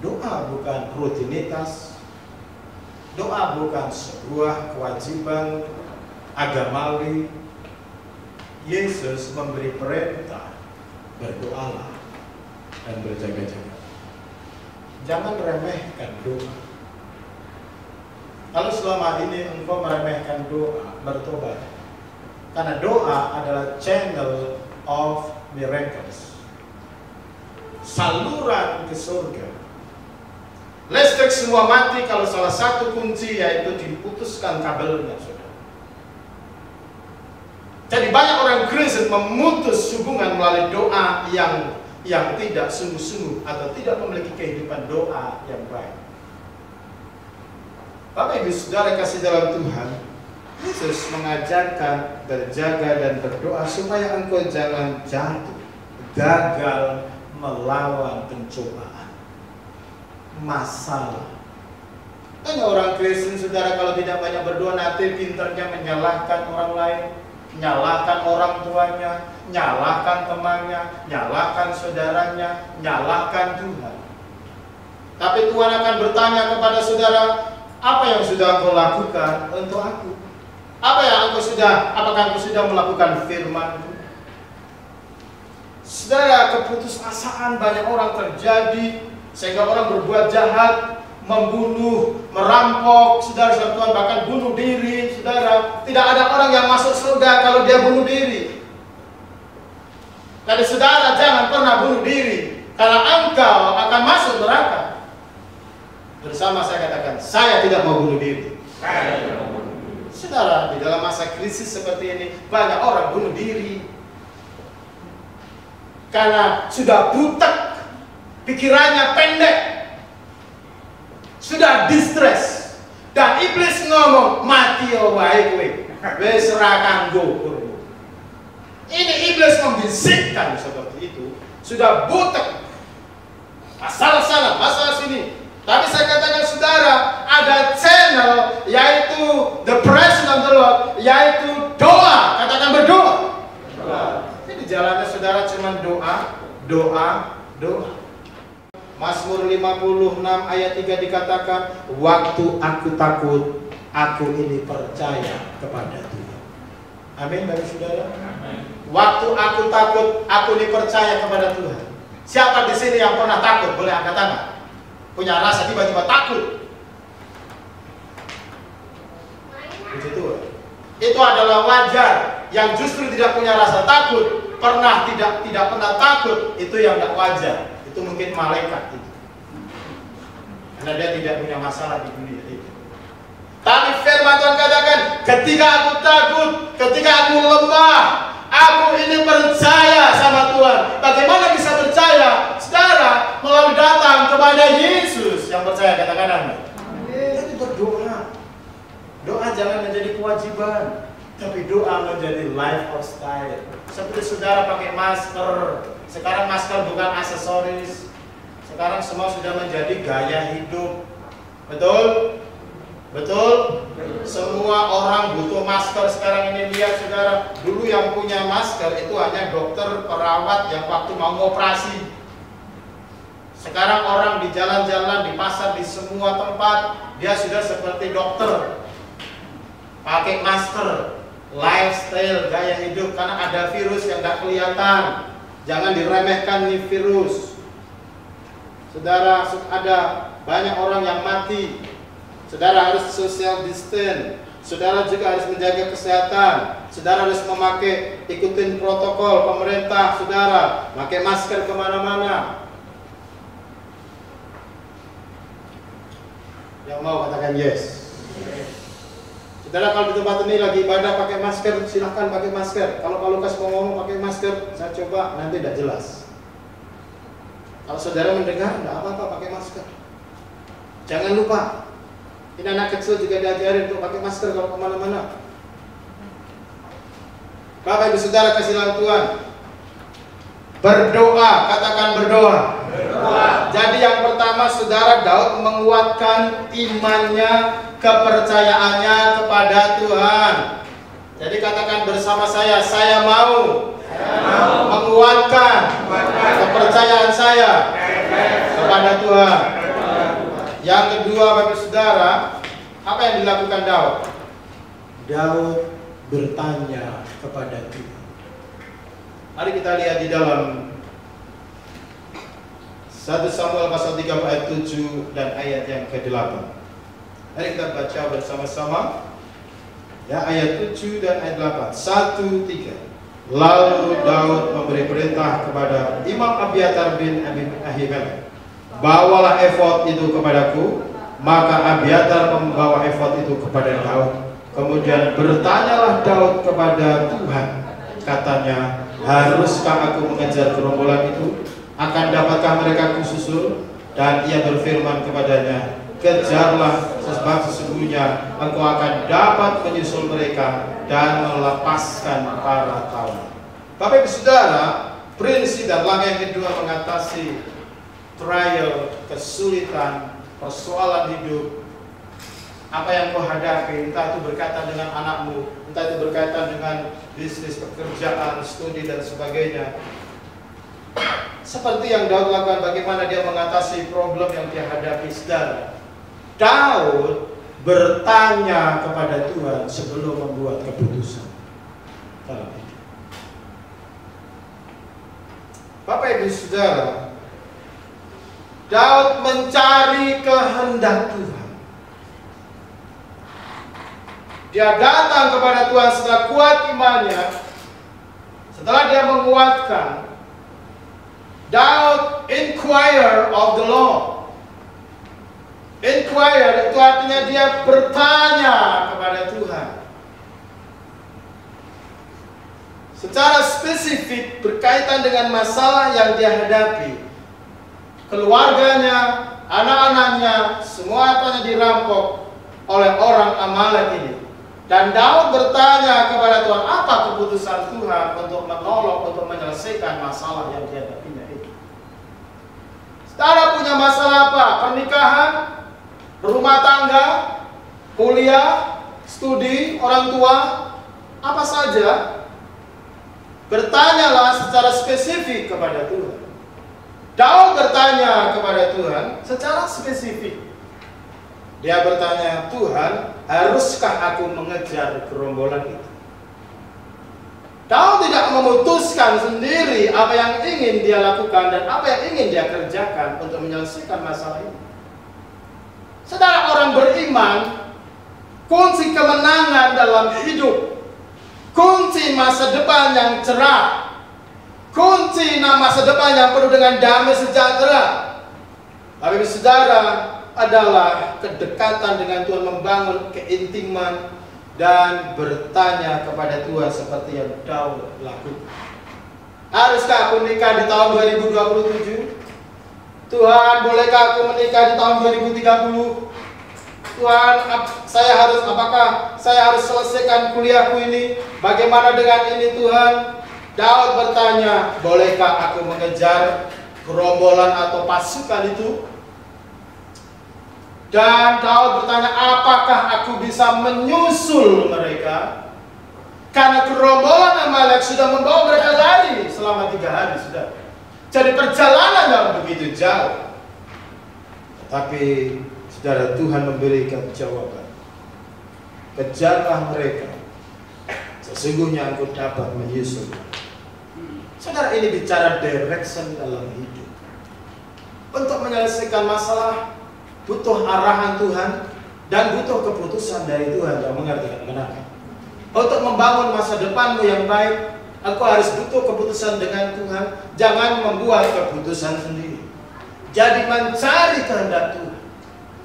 Doa bukan rutinitas, doa bukan sebuah kewajiban agamawi. Yesus memberi perintah, berdoalah dan berjaga-jaga. Jangan remehkan doa. Kalau selama ini engkau meremehkan doa, bertobat. Karena doa adalah channel of miracles, saluran ke surga. Listrik semua mati kalau salah satu kunci yaitu diputuskan kabelnya, saudara. Jadi banyak orang Kristen memutus hubungan melalui doa yang tidak sungguh-sungguh atau tidak memiliki kehidupan doa yang baik. Bapak Ibu Saudara kasih dalam Tuhan, Yesus mengajarkan berjaga dan berdoa supaya engkau jangan jatuh, gagal melawan pencobaan, masalah. Tanya orang Kristen, saudara, kalau tidak banyak berdoa nanti pinternya menyalahkan orang lain, nyalahkan orang tuanya, nyalahkan temannya, nyalahkan saudaranya, nyalahkan Tuhan. Tapi Tuhan akan bertanya kepada saudara, apa yang sudah engkau lakukan untuk aku? Apakah engkau sudah melakukan firman-Ku? Saudara, keputusasaan banyak orang terjadi sehingga orang berbuat jahat, membunuh, merampok, saudara Tuhan, bahkan bunuh diri. Saudara, tidak ada orang yang masuk surga kalau dia bunuh diri. Jadi saudara jangan pernah bunuh diri, karena engkau akan masuk neraka. Bersama saya katakan, saya tidak mau bunuh diri. Saudara, di dalam masa krisis seperti ini banyak orang bunuh diri karena sudah butek, pikirannya pendek, sudah distress, dan iblis ngomong, mati wae kowe, wis ora kanggo. Ini iblis membisikkan seperti itu, sudah butek, masalah sana, masalah sini. Tapi saya katakan saudara, ada channel yaitu the presence of the Lord, yaitu doa. Katakan berdoa. Jadi jalannya saudara cuma doa, doa, doa. Mazmur 56 ayat 3 dikatakan, waktu aku takut, aku ini percaya kepada Tuhan. Amin bagi saudara. Waktu aku takut, aku ini percaya kepada Tuhan. Siapa di sini yang pernah takut? Boleh angkat tangan. Punya rasa tiba-tiba takut. Itu adalah wajar. Yang justru tidak punya rasa takut, tidak pernah takut, itu yang tidak wajar. Itu mungkin malaikat itu. Karena dia tidak punya masalah di dunia itu. Tapi firman Tuhan katakan, ketika aku takut, ketika aku lemah, aku ini percaya sama Tuhan. Bagaimana bisa percaya? Saudara, melalui datang kepada Yesus. Yang percaya katakan amin. Jadi berdoa. Doa jangan menjadi kewajiban, tapi doa menjadi lifestyle. Seperti saudara pakai masker. Sekarang masker bukan aksesoris. Sekarang semua sudah menjadi gaya hidup. Betul? Betul? Semua orang butuh masker sekarang ini. Lihat saudara, dulu yang punya masker itu hanya dokter, perawat yang waktu mau operasi. Sekarang orang di jalan-jalan, di pasar, di semua tempat, dia sudah seperti dokter. Pakai masker, lifestyle, gaya hidup, karena ada virus yang tidak kelihatan. Jangan diremehkan nih virus. Saudara, ada banyak orang yang mati. Saudara harus social distance. Saudara juga harus menjaga kesehatan. Saudara harus ikutin protokol pemerintah. Saudara, pakai masker kemana-mana. Yang mau katakan yes. Saudara, kalau di tempat ini lagi ibadah pakai masker, silahkan pakai masker. Kalau Pak Lukas mau ngomong pakai masker, saya coba nanti tidak jelas. Kalau saudara mendengar, tidak apa-apa pakai masker. Jangan lupa, ini anak kecil juga diajarin untuk pakai masker kalau kemana-mana. Bapak Ibu Saudara kasih dalam Tuhan, berdoa, katakan berdoa. Jadi yang pertama saudara, Daud menguatkan imannya, kepercayaannya kepada Tuhan. Jadi katakan bersama saya mau menguatkan kepercayaan saya kepada Tuhan. Yang kedua Bapak Saudara, apa yang dilakukan Daud? Daud bertanya kepada Tuhan. Mari kita lihat di dalam 1 Samuel pasal 3 ayat 7 dan ayat yang ke-8. Mari kita baca bersama-sama. Ya, ayat 7 dan ayat 8. 1, 3. Lalu Daud memberi perintah kepada Imam Abiatar bin Ahimelek, bawalah efod itu kepadaku. Maka Abiatar membawa efod itu kepada Daud. Kemudian bertanyalah Daud kepada Tuhan. Katanya, haruskah aku mengejar gerombolan itu? Akan dapatkah mereka kususul? Dan ia berfirman kepadanya, kejarlah, sebab sesungguhnya engkau akan dapat menyusul mereka dan melepaskan para tawanan. Bapak Ibu Saudara, prinsip dan langkah yang kedua mengatasi trial, kesulitan, persoalan hidup, apa yang kau hadapi, entah itu berkaitan dengan anakmu, entah itu berkaitan dengan bisnis, pekerjaan, studi dan sebagainya. Seperti yang Daud lakukan, bagaimana dia mengatasi problem yang dia hadapi, saudara. Daud bertanya kepada Tuhan sebelum membuat keputusan dalam hidup. Bapak Ibu Saudara, Daud mencari kehendak Tuhan. Dia datang kepada Tuhan setelah kuat imannya. Setelah dia menguatkan, Daud inquire of the Lord. Inquire itu artinya dia bertanya kepada Tuhan. Secara spesifik berkaitan dengan masalah yang dia hadapi. Keluarganya, anak-anaknya, semua apanya dirampok oleh orang Amalek ini. Dan Daud bertanya kepada Tuhan, apa keputusan Tuhan untuk menolong, untuk menyelesaikan masalah yang dihadapinya itu. Saudara punya masalah apa? Pernikahan, rumah tangga, kuliah, studi, orang tua, apa saja. Bertanyalah secara spesifik kepada Tuhan. Daud bertanya kepada Tuhan secara spesifik. Dia bertanya, Tuhan, haruskah aku mengejar gerombolan itu? Daud tidak memutuskan sendiri apa yang ingin dia lakukan dan apa yang ingin dia kerjakan untuk menyelesaikan masalah ini. Saudara, orang beriman, kunci kemenangan dalam hidup, kunci masa depan yang cerah, kunci masa depan yang penuh dengan damai sejahtera, Bapak Ibu Saudara, adalah kedekatan dengan Tuhan, membangun keintiman dan bertanya kepada Tuhan seperti yang Daud lakukan. Haruskah aku menikah di tahun 2027? Tuhan, bolehkah aku menikah di tahun 2030? Tuhan, apakah saya harus selesaikan kuliahku ini? Bagaimana dengan ini, Tuhan? Daud bertanya, bolehkah aku mengejar gerombolan atau pasukan itu? Dan Daud bertanya, apakah aku bisa menyusul mereka? Karena gerombolan Amalek sudah membawa mereka lari selama 3 hari sudah. Jadi perjalanan yang begitu jauh. Tapi saudara, Tuhan memberikan jawaban. Kejarlah mereka, sesungguhnya engkau dapat menyusul. Saudara, ini bicara direction dalam hidup. Untuk menyelesaikan masalah butuh arahan Tuhan dan butuh keputusan dari Tuhan yang mengerti kemenangan. Untuk membangun masa depanmu yang baik, engkau harus butuh keputusan dengan Tuhan. Jangan membuat keputusan sendiri. Jadi mencari kehendak Tuhan.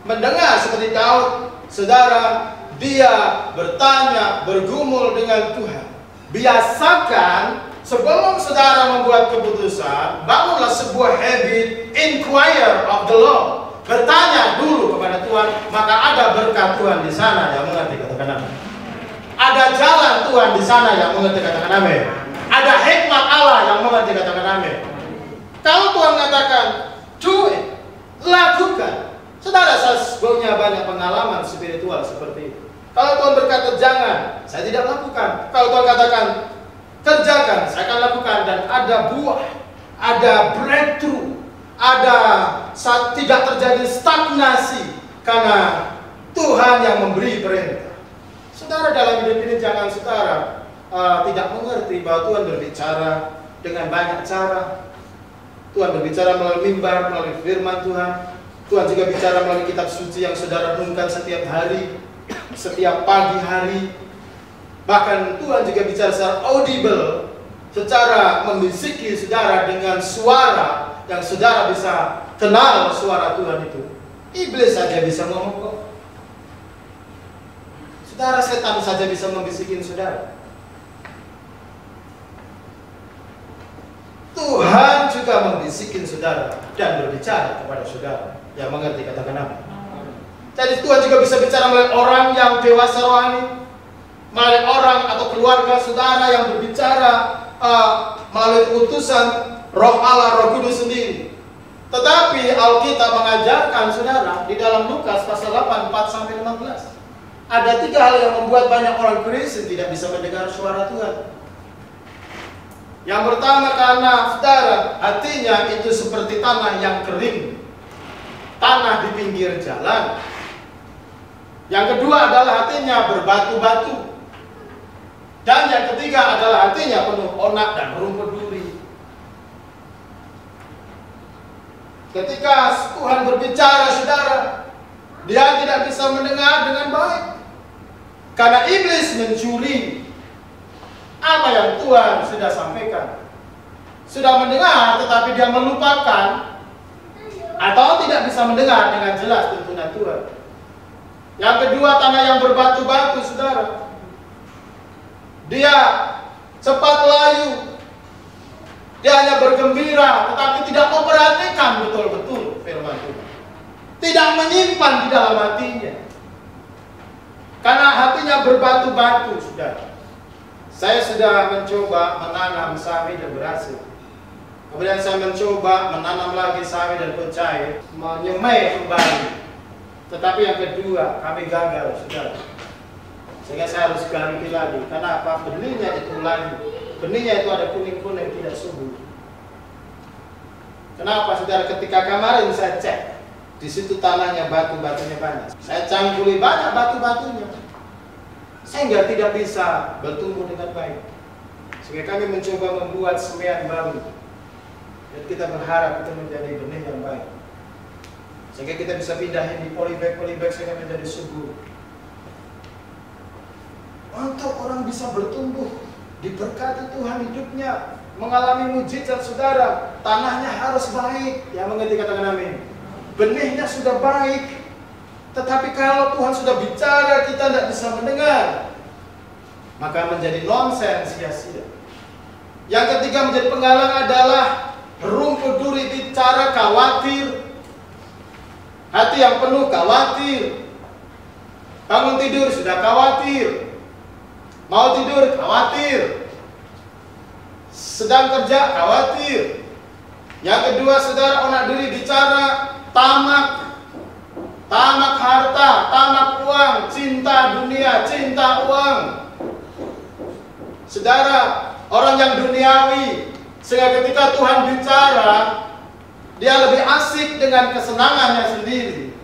Mendengar seperti Daud, saudara, dia bertanya, bergumul dengan Tuhan. Biasakan sebelum saudara membuat keputusan, bangunlah sebuah habit, inquire of the Lord. Bertanya dulu kepada Tuhan, maka ada berkat Tuhan di sana yang mengerti, katakan amin. Ada jalan Tuhan di sana yang mengerti, katakan amin. Ada hikmat Allah yang mengerti, katakan amin. Kalau Tuhan katakan, do it, lakukan. Saudara, saya punya banyak pengalaman spiritual seperti itu. Kalau Tuhan berkata jangan, saya tidak lakukan. Kalau Tuhan katakan kerjakan, saya akan lakukan. Dan ada buah, ada breakthrough, ada saat tidak terjadi stagnasi karena Tuhan yang memberi perintah. Saudara, dalam hidup ini jangan saudara tidak mengerti bahwa Tuhan berbicara dengan banyak cara. Tuhan berbicara melalui mimbar, melalui firman Tuhan. Tuhan juga bicara melalui kitab suci yang saudara renungkan setiap hari, setiap pagi hari. Bahkan Tuhan juga bicara secara audible, secara membisiki saudara dengan suara yang saudara bisa kenal suara Tuhan itu. Iblis saja bisa ngomong kok. Saudara, setan saja bisa membisikin saudara. Tuhan juga membisikin saudara dan berbicara kepada saudara yang mengerti, katakan amin. Jadi Tuhan juga bisa bicara melalui orang yang dewasa rohani, melalui orang atau keluarga saudara yang berbicara melalui keputusan Roh Allah, Roh Kudus sendiri. Tetapi Alkitab mengajarkan saudara di dalam Lukas pasal 8, 4-15. Ada 3 hal yang membuat banyak orang Kristen tidak bisa mendengar suara Tuhan. Yang pertama karena saudara, hatinya itu seperti tanah yang kering, tanah di pinggir jalan. Yang kedua adalah hatinya berbatu-batu. Dan yang ketiga adalah hatinya penuh onak dan rumput duri. Ketika Tuhan berbicara, saudara, dia tidak bisa mendengar dengan baik. Karena iblis mencuri apa yang Tuhan sudah sampaikan. Sudah mendengar tetapi dia melupakan atau tidak bisa mendengar dengan jelas tuntunan Tuhan. Yang kedua, tanah yang berbatu-batu, saudara. Dia cepat layu. Dia hanya bergembira tetapi tidak memperhatikan betul-betul firman Tuhan. Tidak menyimpan di dalam hatinya. Karena hatinya berbatu-batu, saudara. Saya sudah mencoba menanam sawi dan berhasil. Kemudian saya mencoba menanam lagi sawi dan pecah, menyemai kembali. Tetapi yang kedua, kami gagal, saudara. Sehingga saya harus ganti lagi. Karena apa? Benihnya itu lagi. Benihnya itu ada kuning-kuning tidak subur. Kenapa, saudara? Ketika kemarin saya cek, di situ tanahnya batu-batunya banyak. Saya cangguli banyak batu-batunya, sehingga tidak bisa bertumbuh dengan baik. Sehingga kami mencoba membuat semaian baru. Dan kita berharap itu menjadi benih yang baik. Sehingga kita bisa pindahin di polybag sehingga menjadi subur. Untuk orang bisa bertumbuh, diberkati Tuhan hidupnya, mengalami mujizat, saudara, tanahnya harus baik. Yang mengerti katakan amin. Benihnya sudah baik. Tetapi kalau Tuhan sudah bicara, kita tidak bisa mendengar, maka menjadi nonsens, sia-sia. Yang ketiga menjadi penghalang adalah rumput duri, bicara khawatir. Hati yang penuh khawatir. Bangun tidur sudah khawatir. Mau tidur khawatir. Sedang kerja khawatir. Yang kedua, saudara, onak diri, bicara tamak. Tamak harta, tamak uang, cinta dunia, cinta uang. Saudara, orang yang duniawi, sehingga ketika Tuhan bicara, dia lebih asik dengan kesenangannya sendiri.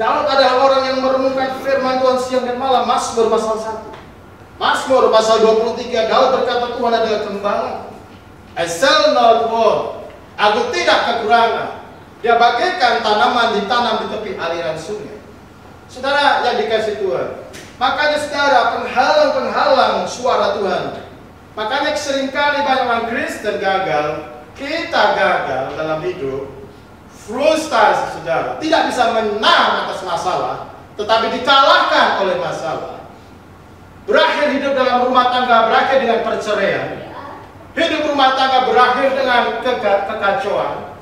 Daud adalah orang yang merenungkan firman Tuhan siang dan malam. Mazmur pasal 1. Mazmur pasal 23, Daud berkata, Tuhan adalah gembala. I shall not want. Aku tidak kekurangan. Dia bagaikan tanaman ditanam di tepi aliran sungai. Saudara yang dikasih Tuhan, makanya saudara, penghalang-penghalang suara Tuhan. Makanya seringkali banyak orang Kristen gagal. Kita gagal dalam hidup, frustasi, saudara, tidak bisa menang atas masalah, tetapi dikalahkan oleh masalah. Berakhir hidup dalam rumah tangga berakhir dengan perceraian. Hidup rumah tangga berakhir dengan kekacauan.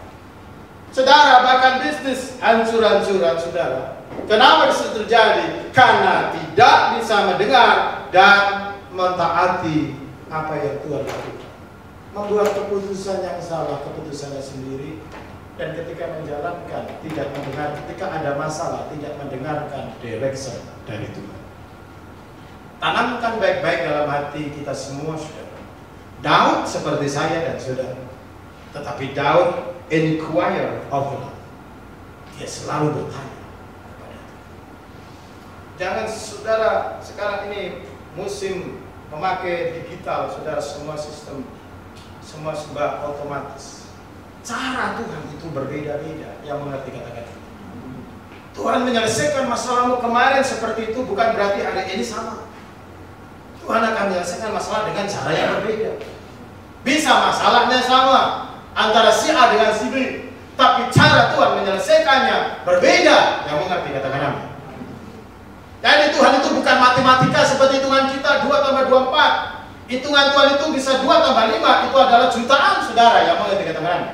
Saudara, bahkan bisnis hancur-hancuran, saudara. Kenapa bisa terjadi? Karena tidak bisa mendengar dan mentaati apa yang Tuhan lakukan. Membuat keputusan yang salah, keputusannya sendiri. Dan ketika menjalankan, tidak mendengar. Ketika ada masalah, tidak mendengarkan direction dari Tuhan. Tanamkan baik-baik dalam hati kita semua, saudara. Daud seperti saya dan saudara. Tetapi Daud inquire of God. Dia selalu bertanya kepada Tuhan. Jangan, saudara, sekarang ini musim memakai digital, saudara, semua sistem, semua serba otomatis. Cara Tuhan itu berbeda-beda. Yang mengerti kata-kata. Tuhan menyelesaikan masalahmu kemarin seperti itu, bukan berarti hari ini sama. Tuhan akan menyelesaikan masalah dengan cara yang berbeda. Bisa masalahnya sama antara si A dengan si B, tapi cara Tuhan menyelesaikannya berbeda. Yang mengerti katakan amin. Jadi Tuhan itu bukan matematika seperti hitungan kita 2 tambah 2 4. Hitungan Tuhan itu bisa 2 tambah 5, itu adalah jutaan, saudara. Yang mengerti katakan amin.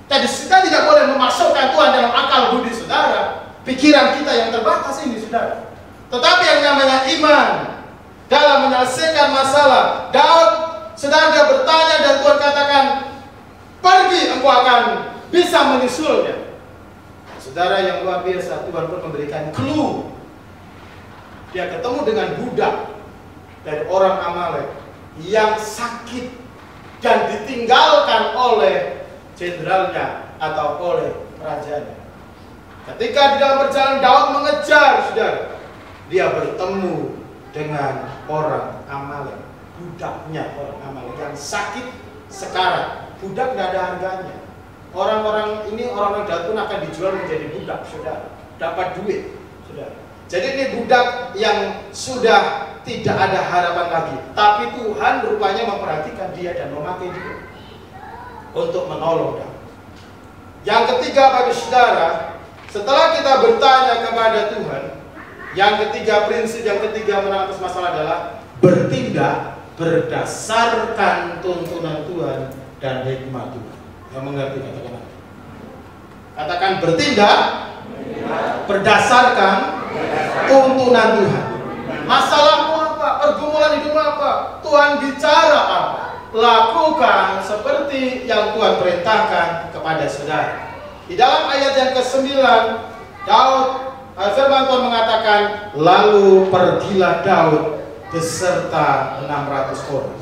Jadi kita tidak boleh memasukkan Tuhan dalam akal budi, saudara. Pikiran kita yang terbatas ini, saudara. Tetapi yang namanya iman dalam menyelesaikan masalah. Daud sedang dia bertanya dan Tuhan katakan, pergi, engkau akan bisa menyusulnya. Saudara yang luar biasa, Tuhan pun memberikan clue. Dia ketemu dengan budak dari orang Amalek yang sakit dan ditinggalkan oleh jenderalnya atau oleh rajanya. Ketika di dalam perjalanan Daud mengejar, saudara, dia bertemu dengan orang Amalek, budaknya orang Amalek yang sakit sekarat. Budak tidak ada harganya. Orang-orang ini, orang Daud pun akan dijual menjadi budak, saudara, dapat duit, saudara. Jadi ini budak yang sudah tidak ada harapan lagi, tapi Tuhan rupanya memperhatikan dia dan memakai dia untuk menolong Daud. Yang ketiga, bagi saudara, setelah kita bertanya kepada Tuhan, yang ketiga, prinsip yang ketiga menangani masalah adalah bertindak berdasarkan tuntunan Tuhan dan hikmat Tuhan. Yang mengerti katakan apa? Katakan bertindak berdasarkan tuntunan Tuhan. Masalahmu apa? Pergumulan hidupmu apa? Tuhan bicara apa? Lakukan seperti yang Tuhan perintahkan kepada saudara. Di dalam ayat yang ke-9, Daud, firman Tuhan mengatakan, lalu pergilah Daud beserta 600 orang.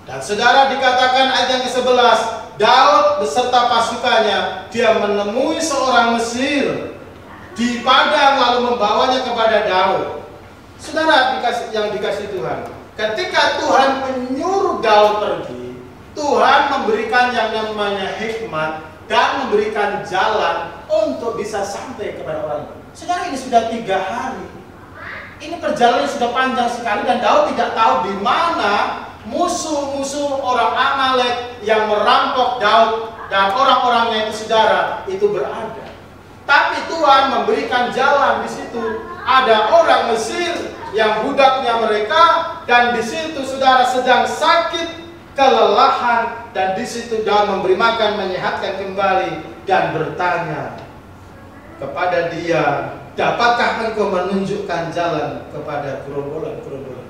Dan saudara, dikatakan ayat yang ke-11, Daud beserta pasukannya, dia menemui seorang Mesir di padang lalu membawanya kepada Daud. Saudara yang dikasih Tuhan, ketika Tuhan menyuruh Daud pergi, Tuhan memberikan yang namanya hikmat dan memberikan jalan untuk bisa sampai kepada orang itu. Saudara, ini sudah 3 hari. Ini perjalanan sudah panjang sekali dan Daud tidak tahu di mana musuh-musuh orang Amalek yang merampok Daud dan orang-orangnya itu, saudara, itu berada. Tapi Tuhan memberikan jalan di situ. Ada orang Mesir yang budaknya mereka, dan di situ saudara sedang sakit, kelelahan, dan di situ Daud memberi makan, menyehatkan kembali dan bertanya kepada dia, dapatkah engkau menunjukkan jalan kepada gerombolan-gerombolan?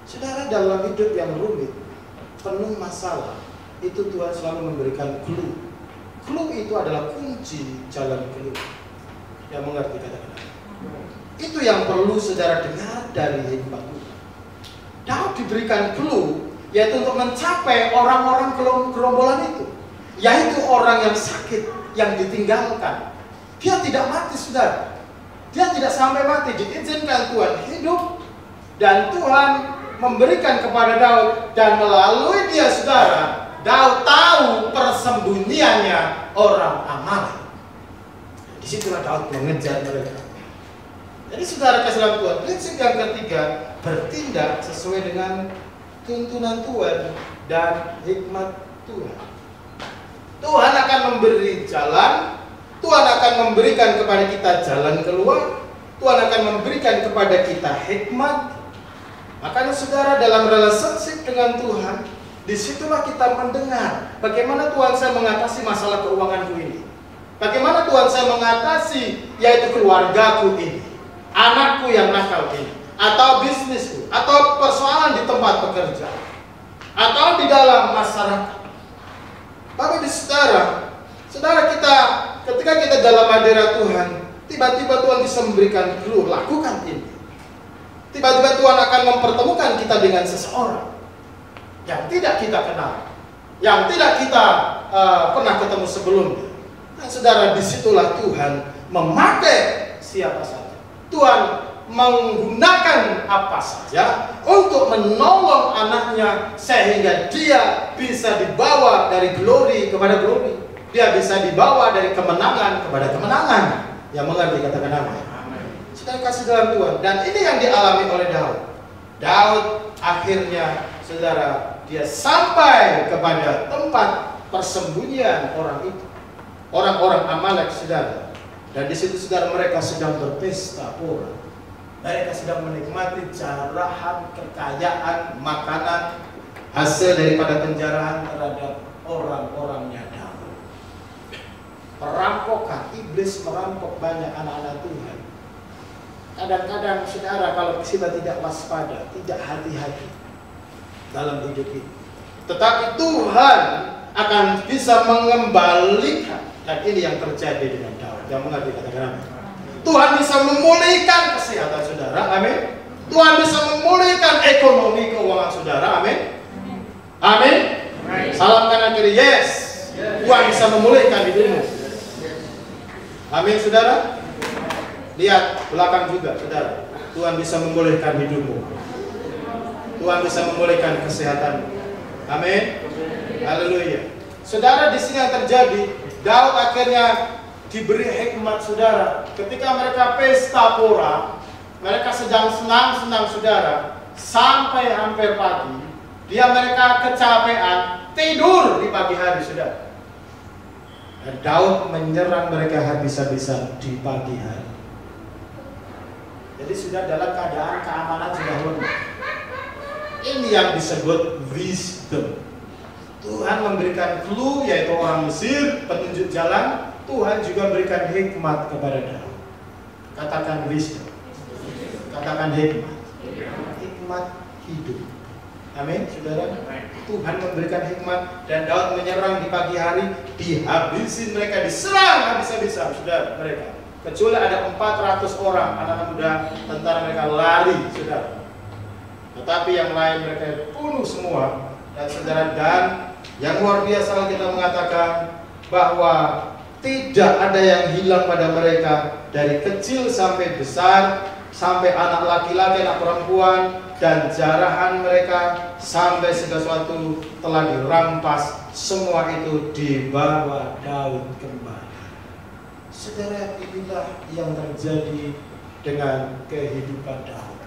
Saudara, dalam hidup yang rumit, penuh masalah, itu Tuhan selalu memberikan clue. Clue itu adalah kunci jalan keluar. Yang mengerti kata-kata. Itu yang perlu saudara dengar dari hikmat Tuhan. Daud diberikan clue, yaitu untuk mencapai orang-orang gerombolan itu, yaitu orang yang sakit, yang ditinggalkan. Dia tidak mati, saudara. Dia tidak sampai mati, diizinkan Tuhan hidup, dan Tuhan memberikan kepada Daud, dan melalui dia, saudara, Daud tahu persembunyiannya orang Amalek. Disitulah Daud mengejar mereka. Jadi saudara kasih dalam Tuhan, prinsip yang ketiga, bertindak sesuai dengan tuntunan Tuhan dan hikmat Tuhan. Tuhan akan memberi jalan, Tuhan akan memberikan kepada kita jalan keluar, Tuhan akan memberikan kepada kita hikmat. Makanya saudara, dalam relationship dengan Tuhan, disitulah kita mendengar bagaimana Tuhan saya mengatasi masalah keuanganku ini, bagaimana Tuhan saya mengatasi yaitu keluargaku ini, anakku yang nakal ini, atau bisnisku, atau persoalan di tempat bekerja, atau di dalam masyarakat. Bapak ibu saudara kita, ketika kita dalam hadirat Tuhan, tiba-tiba Tuhan bisa memberikan clue, lakukan ini. Tiba-tiba Tuhan akan mempertemukan kita dengan seseorang yang tidak kita kenal, yang tidak kita pernah ketemu sebelumnya. Nah, saudara, disitulah Tuhan memakai siapa saja. Tuhan menggunakan apa saja untuk menolong anaknya, sehingga dia bisa dibawa dari glory kepada glory. Dia bisa dibawa dari kemenangan kepada kemenangan. Yang mengerti katakan amin. Saudara kasih dalam Tuhan. Dan ini yang dialami oleh Daud. Daud akhirnya, saudara, dia sampai kepada tempat persembunyian orang itu, orang-orang Amalek, saudara. Dan di situ, saudara, mereka sedang berpesta pora. Mereka sedang menikmati jarahan, kekayaan, makanan, hasil daripada penjarahan terhadap orang-orangnya Daud. Perampokan, iblis merampok banyak anak-anak Tuhan. Kadang-kadang, saudara, kalau kita tidak waspada, tidak hati-hati dalam hidup ini, tetapi Tuhan akan bisa mengembalikan. Dan ini yang terjadi dengan Daud. Yang mengerti katakan amin. Tuhan bisa memulihkan kesehatan saudara, amin. Tuhan bisa memulihkan ekonomi keuangan saudara, amin. Amin. Salam kanan kiri, yes. Tuhan bisa memulihkan hidupmu. Amin, saudara. Lihat belakang juga, saudara. Tuhan bisa memulihkan hidupmu. Tuhan bisa memulihkan kesehatanmu. Amin. Haleluya. Saudara, di sini yang terjadi, Daud akhirnya diberi hikmat, saudara. Ketika mereka pesta pora, mereka sedang senang-senang, saudara, sampai hampir pagi. Mereka kecapean, tidur di pagi hari, saudara. Dan Daud menyerang mereka habis-habisan di pagi hari. Jadi sudah dalam keadaan keamanan sudah lemah. Ini yang disebut wisdom. Tuhan memberikan clue, yaitu orang Mesir, petunjuk jalan. Tuhan juga berikan hikmat kepada Daud. Katakan wisdom. Katakan hikmat. Hikmat hidup. Amin, saudara. Tuhan memberikan hikmat dan Daud menyerang di pagi hari, dihabisin mereka, diserang habis-habisan, saudara, mereka. Kecuali ada 400 orang anak-anak muda tentara mereka lari, saudara. Tetapi yang lain mereka bunuh semua. Dan saudara, dan yang luar biasa kita mengatakan bahwa tidak ada yang hilang pada mereka, dari kecil sampai besar, sampai anak laki-laki, anak perempuan, dan jarahan mereka sampai segala sesuatu telah dirampas. Semua itu dibawa Daud kembali. Saudara, inilah yang terjadi dengan kehidupan Daud.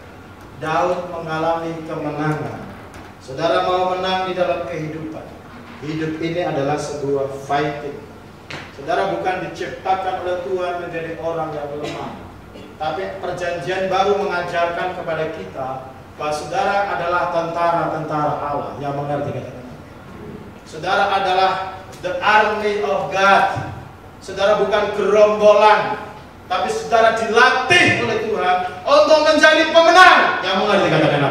Daud mengalami kemenangan. Saudara mau menang di dalam kehidupan. Hidup ini adalah sebuah fighting. Saudara bukan diciptakan oleh Tuhan menjadi orang yang lemah. Tapi perjanjian baru mengajarkan kepada kita bahwa saudara adalah tentara-tentara Allah yang mengerti kata-kata. Saudara adalah the army of God. Saudara bukan gerombolan, tapi saudara dilatih oleh Tuhan untuk menjadi pemenang yang mengerti kata-kata.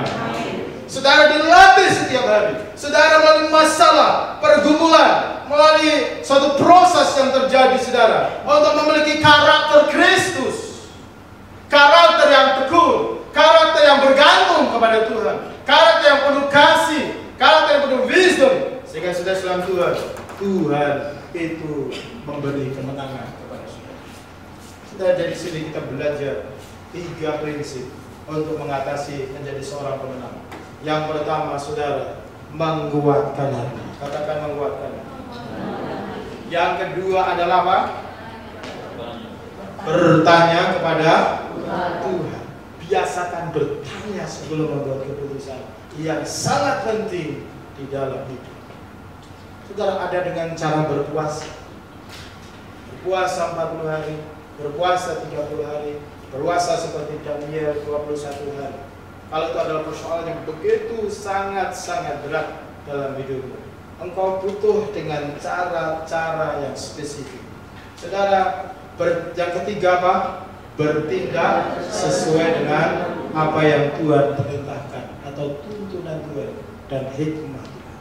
Saudara dilatih setiap hari. Saudara melalui masalah, pergumulan, melalui suatu proses yang terjadi, saudara, untuk memiliki karakter Kristus. Karakter yang teguh, karakter yang bergantung kepada Tuhan, karakter yang penuh kasih, karakter yang penuh wisdom. Sehingga sudah dalam Tuhan itu memberi kemenangan kepada saudara. Saudara, dari sini kita belajar 3 prinsip untuk mengatasi menjadi seorang pemenang. Yang pertama, saudara, menguatkan hati. Katakan menguatkan hati. Yang kedua adalah apa? Bertanya kepada Tuhan. Biasakan bertanya sebelum membuat keputusan yang sangat penting di dalam hidup. Saudara, ada dengan cara berpuasa. Berpuasa 40 hari, berpuasa 30 hari, berpuasa seperti Daniel 21 hari. Kalau itu adalah persoalan yang begitu sangat-sangat berat dalam hidupmu, engkau butuh dengan cara-cara yang spesifik. Saudara, yang ketiga apa? Bertindak sesuai dengan apa yang Tuhan perintahkan atau tuntunan Tuhan dan hikmah Tuhan.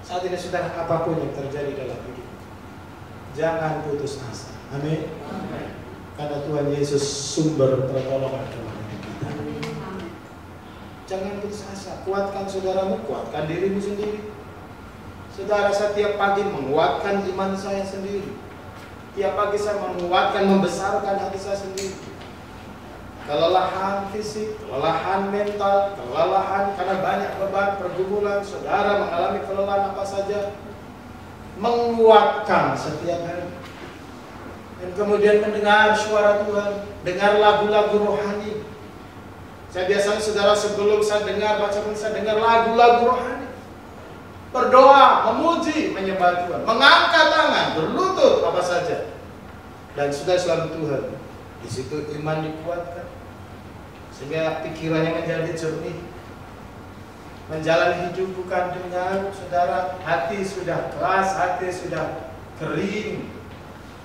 Saat ini, saudara, apapun yang terjadi dalam hidup, jangan putus asa. Amin. Karena Tuhan Yesus sumber pertolongan dalam hidup kita. Jangan putus asa. Kuatkan saudaramu, kuatkan dirimu sendiri. Saudara, setiap pagi menguatkan iman saya sendiri. Tiap pagi saya menguatkan, membesarkan hati saya sendiri. Kelelahan fisik, kelelahan mental, kelelahan karena banyak beban, pergumulan, saudara mengalami kelelahan apa saja, menguatkan setiap hari. Dan kemudian mendengar suara Tuhan, dengar lagu-lagu rohani. Saya biasanya, saudara, sebelum saya dengar bacaan, saya dengar lagu-lagu rohani. Berdoa, memuji, menyembah Tuhan, mengangkat tangan, berlutut, apa saja. Dan sudah selalu Tuhan. Di situ iman dikuatkan, sehingga pikirannya menjadi jernih. Menjalani hidup bukan dengan, saudara, hati sudah keras, hati sudah kering,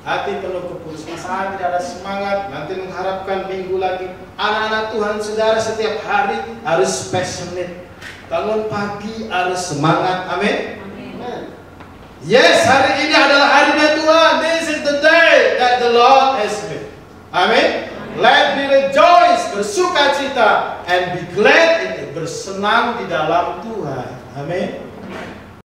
hati penuh keputusasaan, tidak ada semangat, nanti mengharapkan minggu lagi. Anak-anak Tuhan, saudara, setiap hari harus passionate. Bangun pagi harus semangat. Amin. Yes, hari ini adalah harinya Tuhan. This is the day that the Lord has made. Amin. Let me rejoice, bersukacita, and be glad in it. Bersenang di dalam Tuhan. Amin.